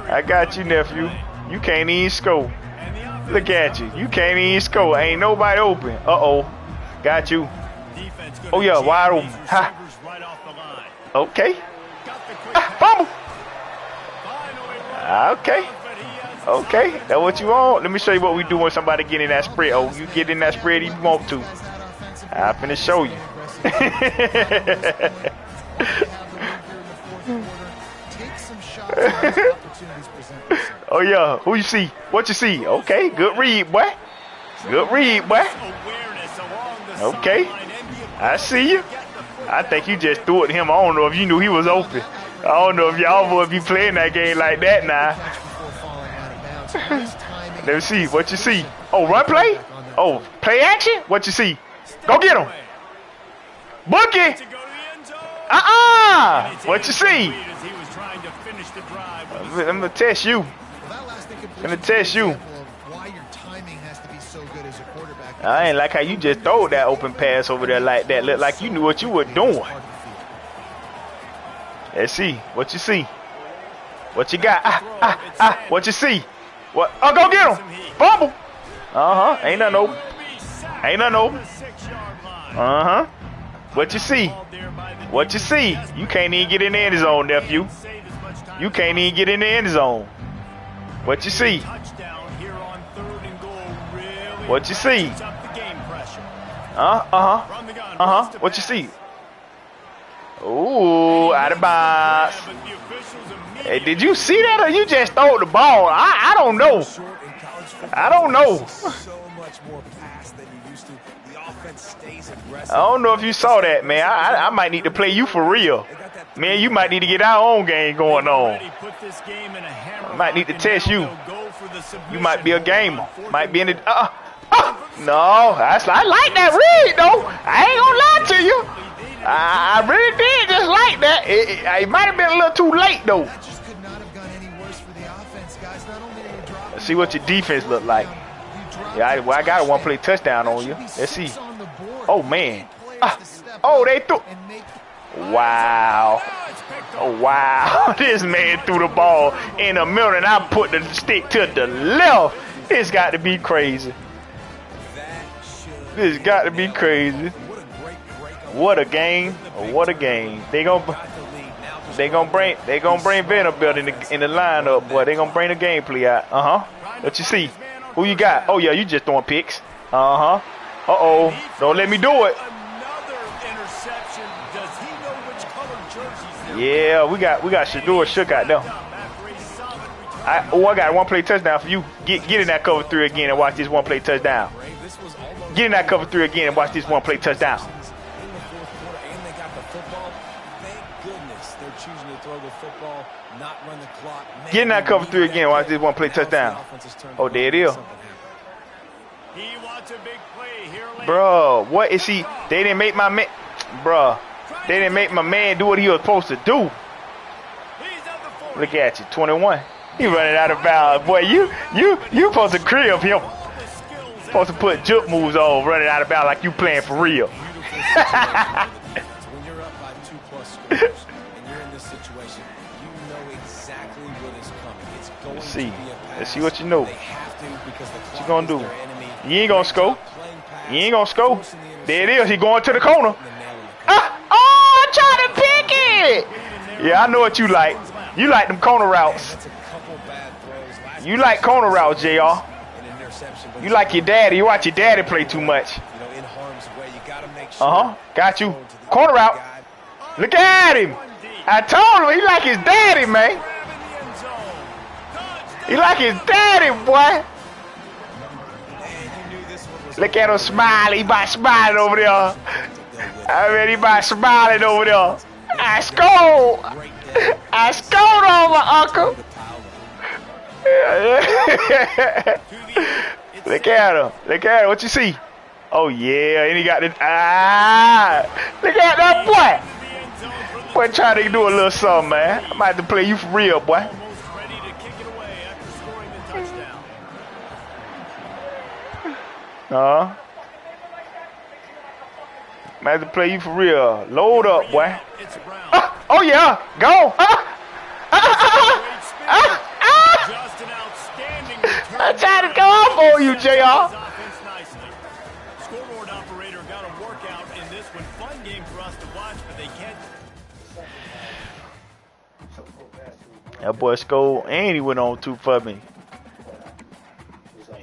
I got you, nephew. You can't even score. Look at you. You can't even score. Ain't nobody open. Uh-oh. Got you. Oh, yeah. Wide open. Ha. Okay. Ah, fumble. Okay. Okay. That's what you want. Let me show you what we do when somebody get in that spread. Oh, you get in that spread if you want to. I'm finna show you. Oh, yeah. Who you see? What you see? Okay. Good read, boy. Good read, boy. Okay. I see you. I think you just threw it to him. I don't know if you knew he was open. I don't know if y'all would be playing that game like that now. Let me see. What you see? Oh, run play? Oh, play action? What you see? Go get him. Bookie. What you see? I'm going to test you. I'm going to test you. I ain't like how you just throw that open pass over there like that. Look like you knew what you were doing. Let's see. What you see? What you got? What you see? What? Oh, go get him. Fumble. Ain't nothing open. Ain't nothing open. What you see? What you see? You can't even get in the end zone, nephew. You can't even get in the end zone. What you see? What you see? What you see? Ooh, out of bounds. Hey, did you see that, or you just throw the ball? I don't know. I don't know. I don't know if you saw that, man. I might need to play you for real. Man, you might need to get our own game going on. I might need to test you. You might be a gamer. Might be in the... no, I like that read, though. I ain't gonna lie to you. I really did just like that. It might have been a little too late, though. Let's see what your defense look like. Yeah, I got a one-play touchdown on you. Let's see. Oh, man. Oh, they threw... Wow. Oh, wow. This man threw the ball in the middle, and I put the stick to the left. It's got to be crazy. This got to be crazy. What a game. What a game. They gonna bring Vanderbilt in the lineup, boy. They gonna bring the gameplay out. What you see? Who you got? Oh yeah, you just throwing picks. Uh-oh. Don't let me do it. Yeah, we got Shedeur Shook out there. I got a one-play touchdown for you. Get in that cover 3 again and watch this one-play touchdown. Get in that cover 3 again and watch this one-play touchdown. Get in that cover 3 again and watch this one-play touchdown. Oh, there it is. Bro, what is he? They didn't make my man. Bro, they didn't make my man do what he was supposed to do. Look at you, 21. He running out of bounds. Boy, you supposed to crib him. Supposed to put jump moves on, running out of bounds like you playing for real. When you're up by 2+ scores and you're in this situation, you know exactly what is coming. It's going to be a pass. Let's see what you know. They have to because the What you gonna do? You ain't gonna score. You ain't gonna score. There it is. He going to the corner. Oh, trying to pick it. Yeah, I know what you like. You like them corner routes. You like corner routes, JR. You like your daddy. You watch your daddy play too much. Got you. Corner route. Look at him. I told him he like his daddy, man. He like his daddy, boy. Look at him smiling. He about smiling over there. I mean, he about smiling over there. I scored. I scored on my uncle. Look at him. Look at him. What you see? Oh, yeah. And he got the... Look at that boy. Boy, trying to do a little something, man. I might have to play you for real, boy. Might have to play you for real. Load up, boy. Oh, yeah. Go. I tried to go off on you, JR. Scoreboard operator got a workout in this one. Fun game for us to watch, but they can't. That boy scored, and he went on 2 for me.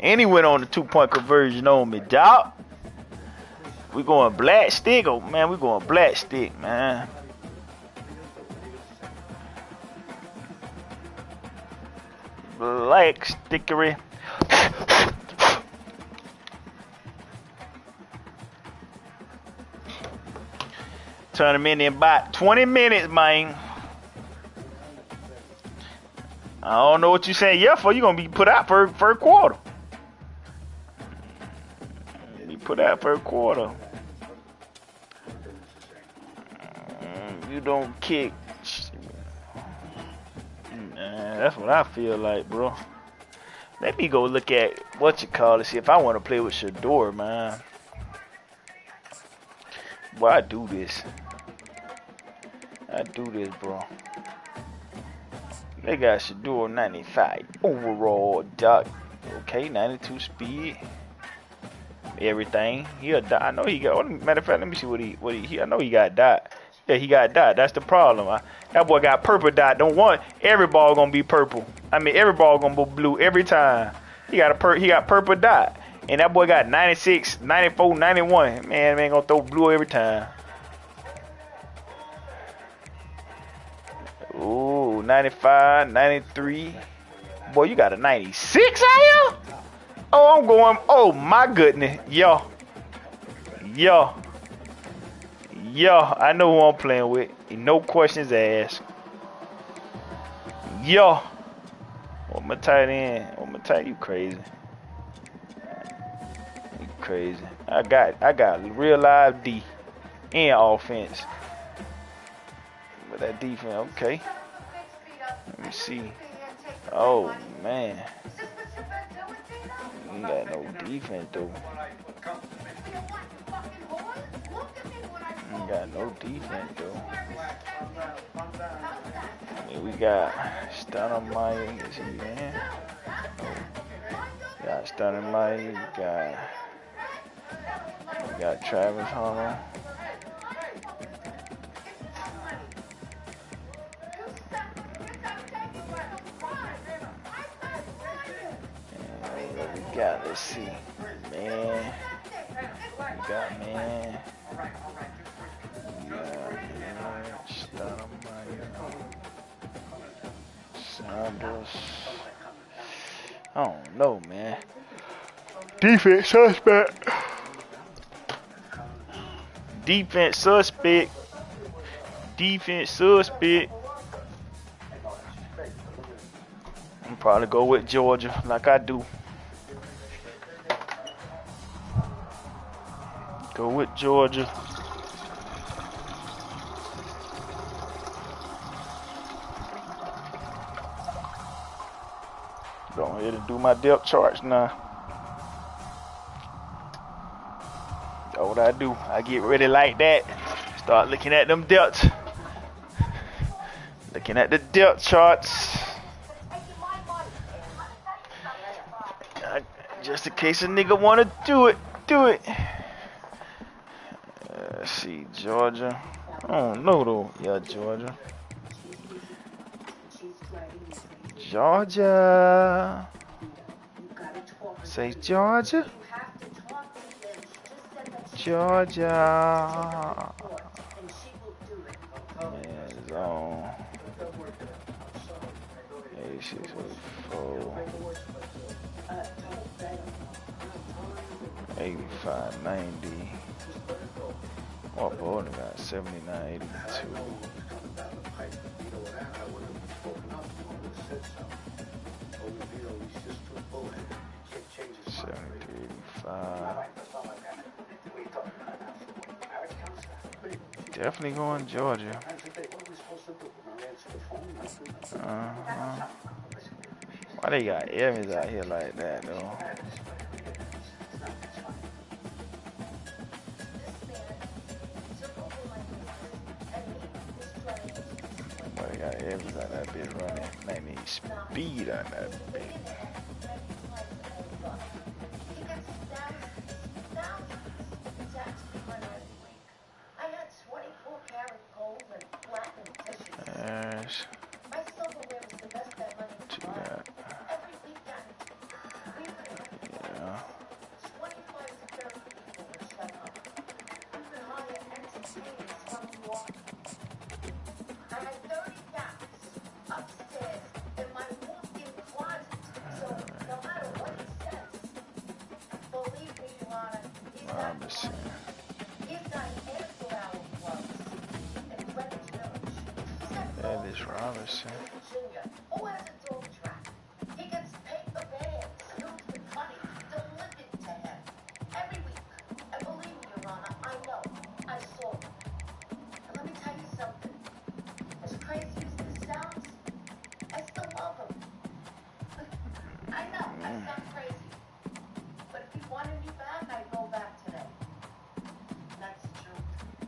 And he went on the 2-point conversion on me, dog. We going black stick, oh man. We going black stick, man. Black stickery. Turn them in about 20 minutes, man. I don't know what you saying yeah for. You gonna be put out for first quarter. You put out for a quarter. You don't kick. Man, that's what I feel like, bro. Let me go look at what you call it. See if I want to play with Shedeur, man. Boy, I do this. I do this, bro. They got Shador 95 overall, Doc. Okay, 92 speed. Everything. He a dot. I know he got. Matter of fact, let me see what he. I know he got dot. Yeah, he got dot. That's the problem. That boy got purple dot. Don't want every ball gonna be purple. I mean, every ball gonna be blue every time. He got purple dot, and that boy got 96, 94, 91. Man gonna throw blue every time. Ooh, 95, 93. Boy, you got a 96 out here? Oh, I'm going. Oh my goodness, yo. I know who I'm playing with. No questions asked. Yo. Oh, my tight end. Oh, my tight. You crazy? You crazy? I got real live D and offense. But that defense, okay. Let me see. Oh man. You ain't got no defense though. You ain't got no defense though. I mean, we got Stoudemire. Is he man? No. Got Stoudemire. We got Travis Hunter. Let's see, man. We got man. Sanders. I don't know, man. Defense suspect. Defense suspect. Defense suspect. I'm probably go with Georgia like I do. Go with Georgia. Go ahead and do my depth charts now. That's what I do. I get ready like that. Start looking at them depths. Looking at the depth charts. Just in case a nigga wanna do it. Let's see, Georgia. I don't know though. Yeah, Georgia. Georgia. Say Georgia. Georgia. Man, zone. 86, 84. 85, 90. Oh, Bolden got 79, 82. 73, 85. Definitely going Georgia. Why they got Evans out here like that, though? Why they got Evans out that bitch running? They need speed on that bitch. Yes. Yeah. Robinson. That is Robinson.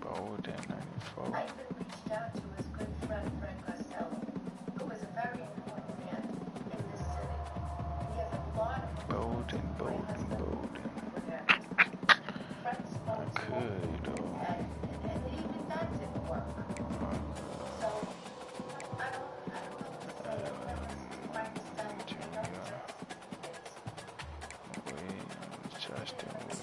Bolden, 94. Could though. Justin Williams.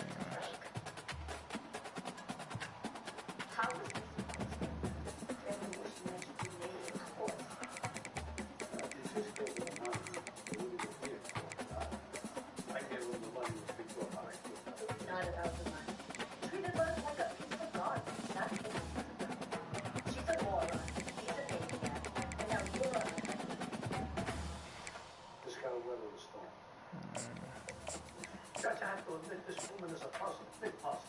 Judge, I have to admit, this woman is a puzzle, big puzzle.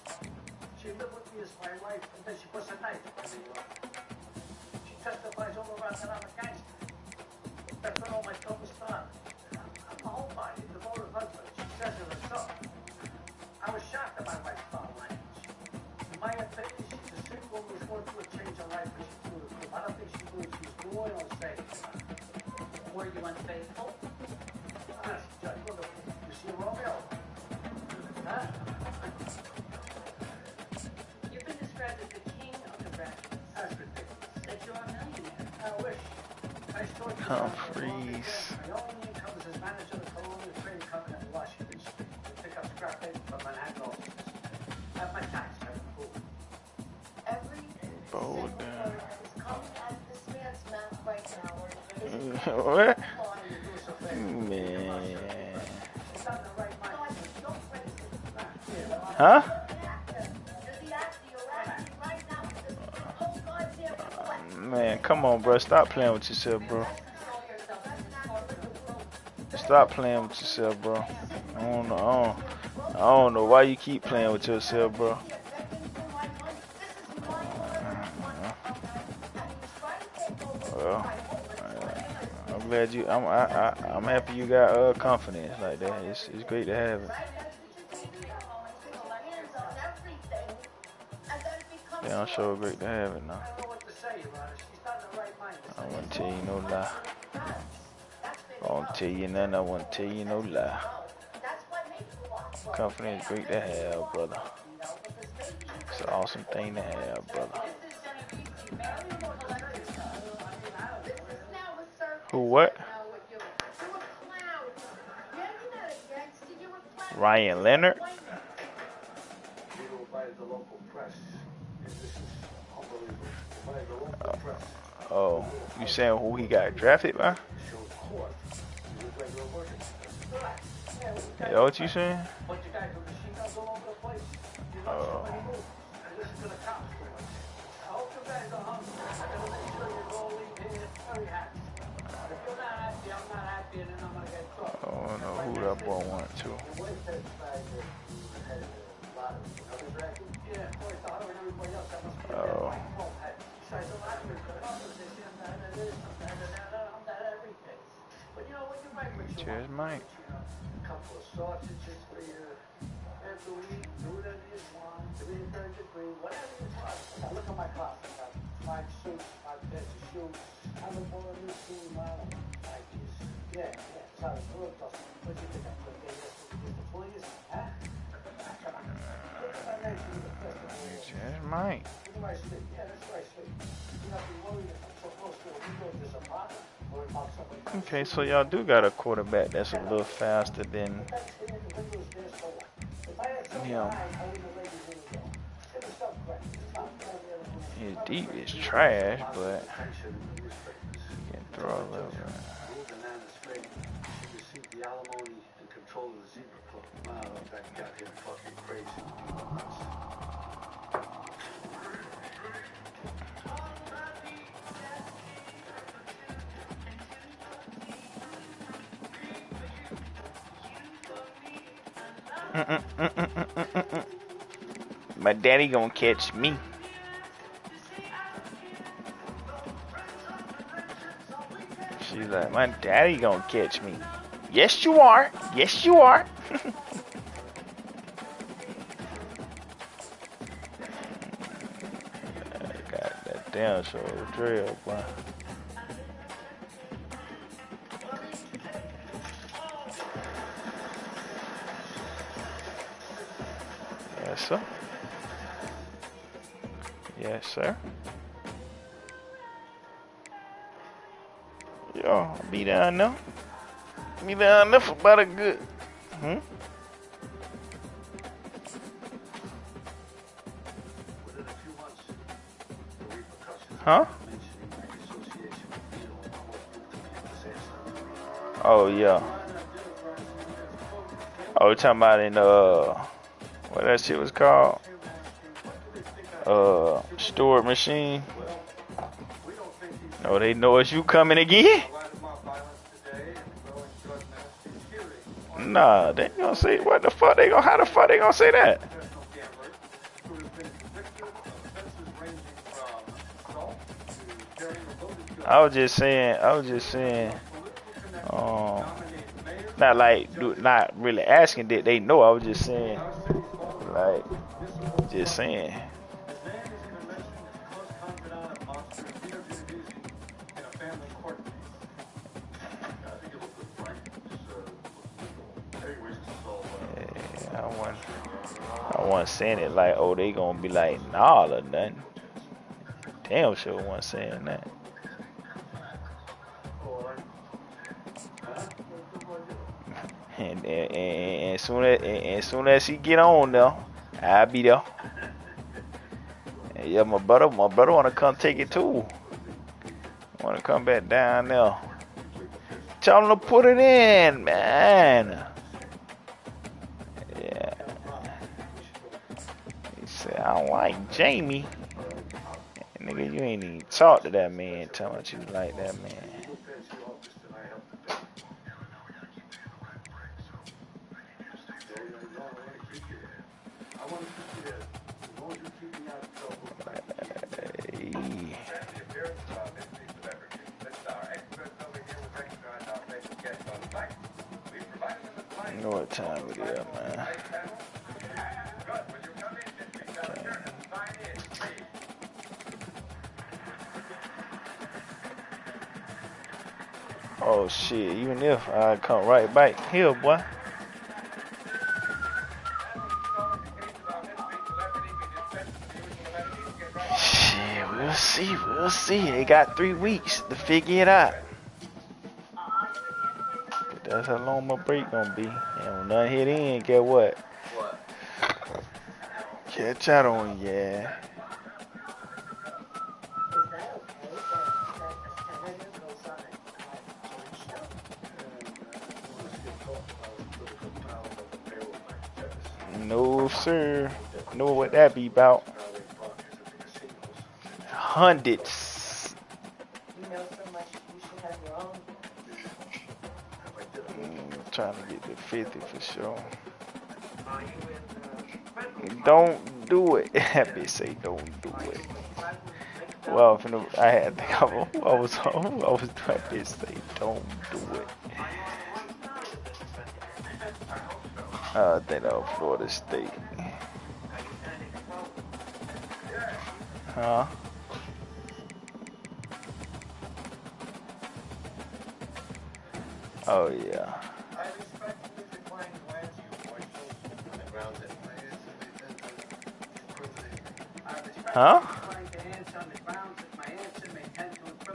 She lived with me as my wife, and then she puts a knife in my arm. She testifies all around that I'm a gangster. That's when all my trouble started. I'm a homebody, devoted husband. She says it herself. I was shocked at my wife's foul language. In my opinion, she's a sick woman who's going through a change of life, and she's through the group. I don't think she believes she's loyal and safe. Were you unfaithful? Honest, Judge, look at me. You see Romeo? You've been described as the king of the rackets. That's ridiculous. That you're a millionaire. I wish. I still Humphreys. My only income is as manager of the Colonial Trading Company in Washington Street. We pick up scrap paper from Manhattan offices. I have my tax return approved. Every Bold single down. word that is coming out of this man's mouth right now is What? Man. Man. It's not the right mind. God, don't raise it. Huh? Man, come on, bro. Stop playing with yourself, bro. Stop playing with yourself, bro. I don't know why you keep playing with yourself, bro. Well, I'm glad you. I'm happy you got confidence like that. It's great to have it. Yeah, I'm sure great to have it now. I won't tell you no lie. I won't tell you nothing. I won't tell you no lie. Confidence great to have, brother. It's an awesome thing to have, brother. Who what? Ryan Leonard? Oh, you saying who he got drafted by? Yeah, what you saying? Oh. I don't know who that boy went to. Oh. Cheers, Mike. A couple of sausages for you. And to eat, do whatever you want. 3-3rd degree, whatever you want. Now look at my closet. I got 5 suits, 5 pairs of shoes. I look for a new shoe model. Nikes. Yeah. So it's a little tough. What do you think I'm going to get the fullies? Huh? Come on. Look at my name for the festival. Cheers, Mike. Look at my sleep. Yeah, that's where I sleep. You don't have to be worried if I'm so close to a window if there's a problem. Worry about somebody. Okay, so y'all do got a quarterback that's a little faster than him. His deep is trash, but he can throw a little bit. The alimony and control of the Zebra Club. Wow, that got him fucking crazy. My daddy gonna catch me. She's like, my daddy gonna catch me. Yes, you are. Yes, you are. Got that damn show drill, boy. sir. Yes, sir. Yo, I'll be down there. Be down there for about a good. Within a few months, the repercussions Huh? of mentioning my association with Vito and disaster. Oh yeah. Oh, you talking about in what that shit was called? Storage machine. No, they know it's you coming again. Nah, they ain't gonna say what the fuck they gonna. How the fuck they gonna say that? I was just saying. Not like, not really asking that they know. I was just saying, like, just saying. I wasn't saying it like, oh, they gonna be like, nah or nothing. Damn sure wasn't saying that. And soon as he get on there, I'll be there. And yeah, my brother wanna come take it too. Wanna come back down there. Tell him to put it in, man. Yeah. He said, I don't like Jamie. Nigga, you ain't even talk to that man. Tell him you like that man. You know what time it is, man. Oh shit, even if I come right back here, boy. Shit, we'll see. They got 3 weeks to figure it out. But that's how long my break gonna be. And when I hit in, get what? Catch out on you, yeah. No, sir. Know what that be about. Hundreds. You know so much, you should have your own. Trying to get to 50 for sure. Don't do it. Happy say don't do it. Well, I had to think I was happy to say don't do it. I think that was Florida State. Huh? Oh yeah. Huh?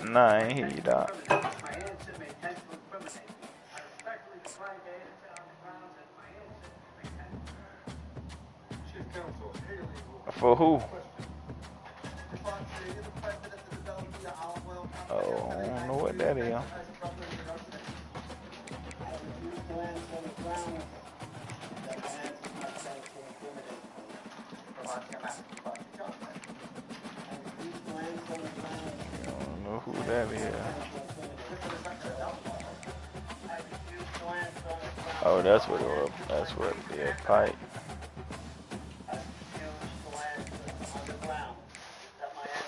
Nah, I ain't hear you, dog. For who? Oh, I don't know what that is. I don't know who that is. Oh, that's what it was. That's what the pipe.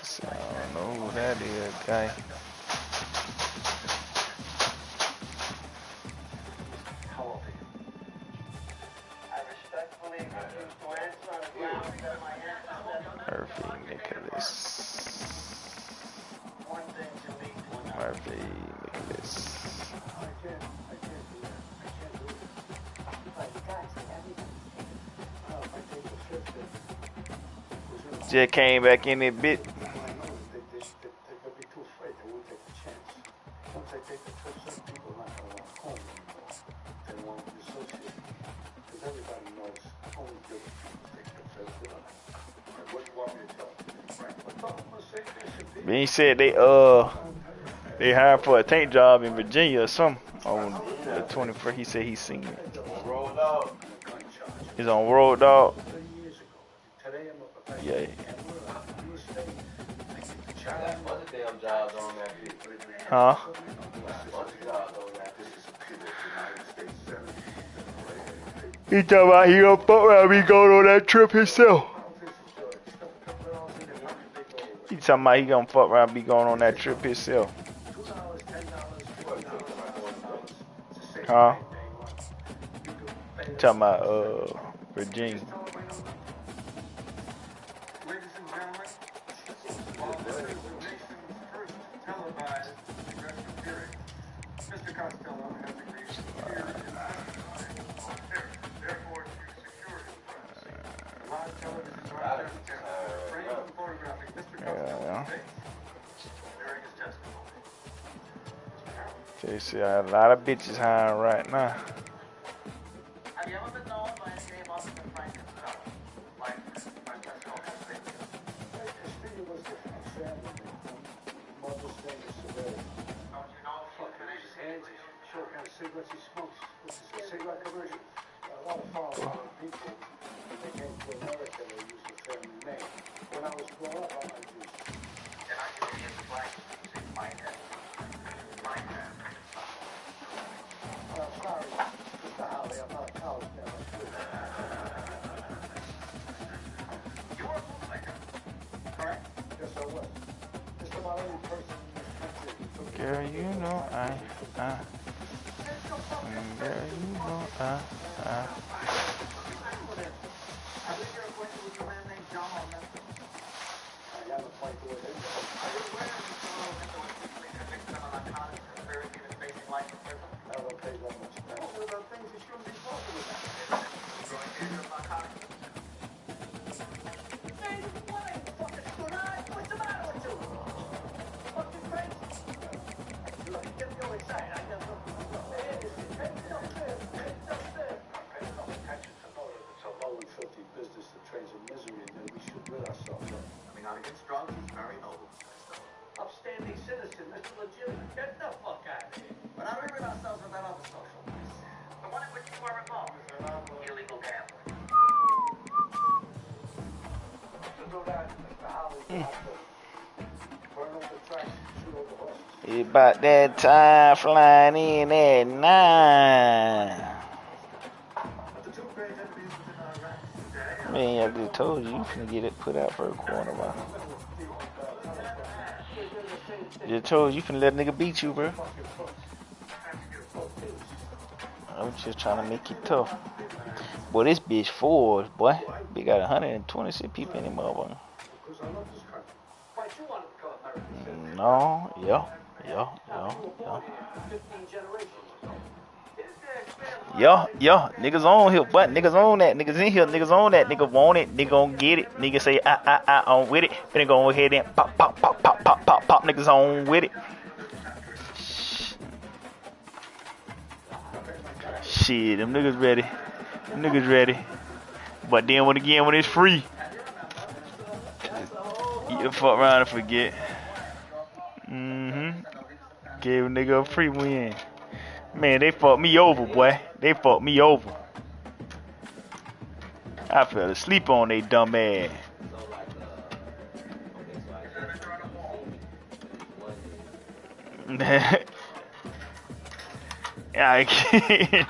So, I don't know who that is, guy. Murphy Nicholas. Murphy Nicholas. Just came back in that bit. They're going to be too afraid. They won't take the chance. Once they take the trip, some people are not going to want home anymore. They want to associate. Because everybody knows only good people take trips. That's good on it. What do you want me to tell you? Right. But I'm going to say this. Then he said they hired for a tank job in Virginia or something on the 21st. He said he's seen it. Rolled out. He's on Road Dog. 30 years ago. Today I'm a professional. Yeah. Bunch of damn jobs on that beat. Huh? Bunch of jobs on that beat. He talking about he gonna fuck around me going on that trip himself. He talking about he gonna fuck around me going on that trip himself. Huh? He talking about Virginia. Ladies and gentlemen, while this is the nation's first televised congressional hearing, Mr. Costello has agreed to appear in testifying on terror. Therefore, to secure his privacy, live television broadcast camera framed and photographing Mr. Costello's face during his testimony. They see a lot of bitches hiring right now. Have you ever been known by any name other than Frank Costello? Like my personal Castillo? Castillo was a family name. Mother's name is Severi. Don't you know he finished his hands? Show what kind of cigarettes he smokes. This is a cigarette commercial. A lot of foreign people, when they came to America, they used the family name. When I was growing up, I used it. And I can see the black see my head. My head. I'm sorry, Mr. Howley, I'm not a college man. You were a bootlegger, correct? Yes, I was. Just about every person in this country who took Girl, you know girl, you know I think you're acquainted with a man named John Armento. I am acquainted with him. Are you aware that John Armento was recently convicted of a narcotics conspiracy and is facing life in prison? I don't pay that much attention. Those are the things you shouldn't be talking about. Growing danger of narcotics. Hey, what are you fucking stood on? What's the matter with you? Fucking crazy? Look, you get me all excited. I got nothing to do. Pay no attention to know that it's a low and filthy business that trades in misery and that we should rid ourselves of. I mean, not against drugs is very noble. Upstanding citizen, Mr. Legitimate. Get the fuck out of here. But how do we rid ourselves of that other social vice? The one in which you are involved. Illegal gambling. To do that, Mr. Howley, you have to burn over the tracks and shoot over horses. it's about that time flying in at 9. The two great enemies within our ranks today are Man, I just told you, you finna get it put out for a quarter, man. Just told you, you finna let a nigga beat you, bro. I'm just trying to make it tough. Boy, this bitch Ford, boy. We got 126 people in the motherfucker. because I love this country. Why you want to become American? No, yeah. 15 generations ago. Yeah, niggas on here, but niggas on that, niggas in here, niggas on that, nigga want it, nigga gon' get it, nigga say on with it, then go ahead and pop, niggas on with it. Shit, them niggas ready, but then when it's free, you fuck around and forget. Gave a nigga a free win. Man, they fucked me over, boy. They fucked me over. I fell asleep on they dumb ass. I can't.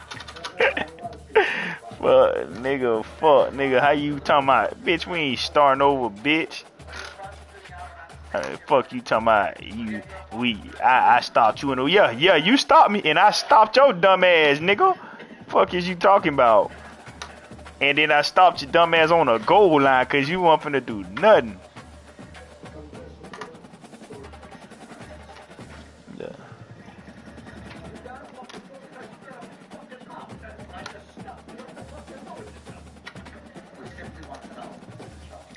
Fuck, nigga. How you talking about? Bitch, we ain't starting over, bitch. Fuck you talking about I stopped you and yeah, you stopped me and I stopped your dumb ass, nigga. Fuck is you talking about? And then I stopped your dumb ass on a goal line cause you weren't finna do nothing. Yeah.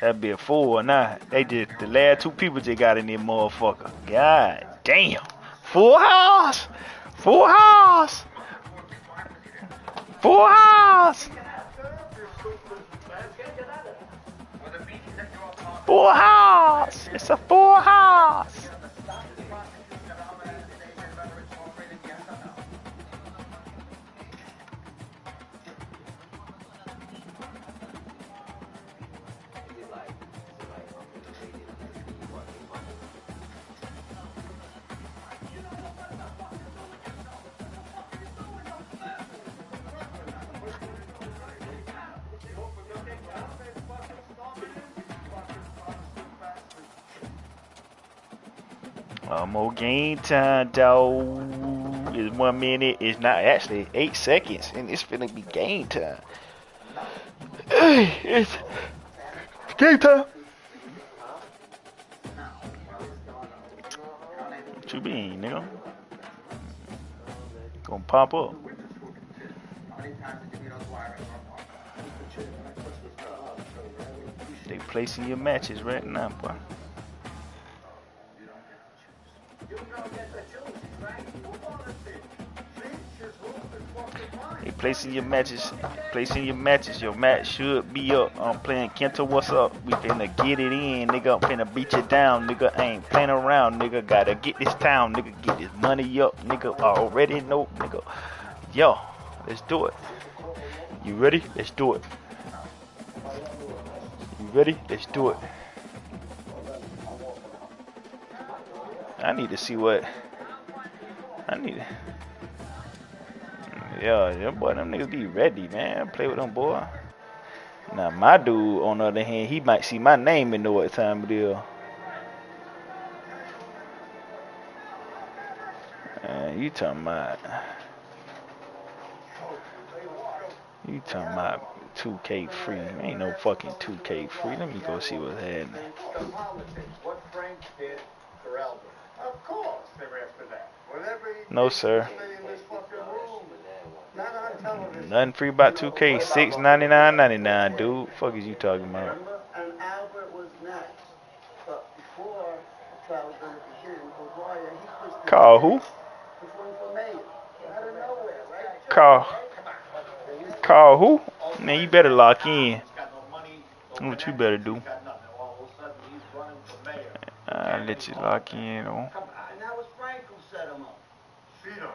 That'd be a 4 now. They just, the last 2 people just got in there, motherfucker. God damn. Full house. Full house. Full house. Full house. It's a full house. More game time, dog. It's 1 minute. It's not actually 8 seconds, and it's finna be game time. It's game time. What you mean, nigga? Gonna pop up. They placing your matches right now, boy. Placing your matches, your match should be up. I'm playing Kenta, what's up? We finna get it in, nigga. I'm finna beat you down, nigga. I ain't playing around, nigga. Gotta get this town, nigga. Get this money up, nigga. Already know, nigga. Yo, let's do it. You ready? Let's do it. You ready? Let's do it. I need to see what I need. Yeah, boy, them niggas be ready, man. Play with them, boy. Now, my dude, on the other hand, he might see my name and know what time it is. You talking about 2K free. Ain't no fucking 2K free. Let me go see what's happening. What Frank did for Elvis. Of course, they're after that. No, sir. Not on television. Nothing free about 2K. $6.99.99, dude. Fuck is you talking about? And Albert was next. But before the trial was going to begin, O'Dwyer, he pushed the Call who? was one for mayor. Out of nowhere, right? Call who? Man, you better lock in. What you better do? I'll let you lock in on.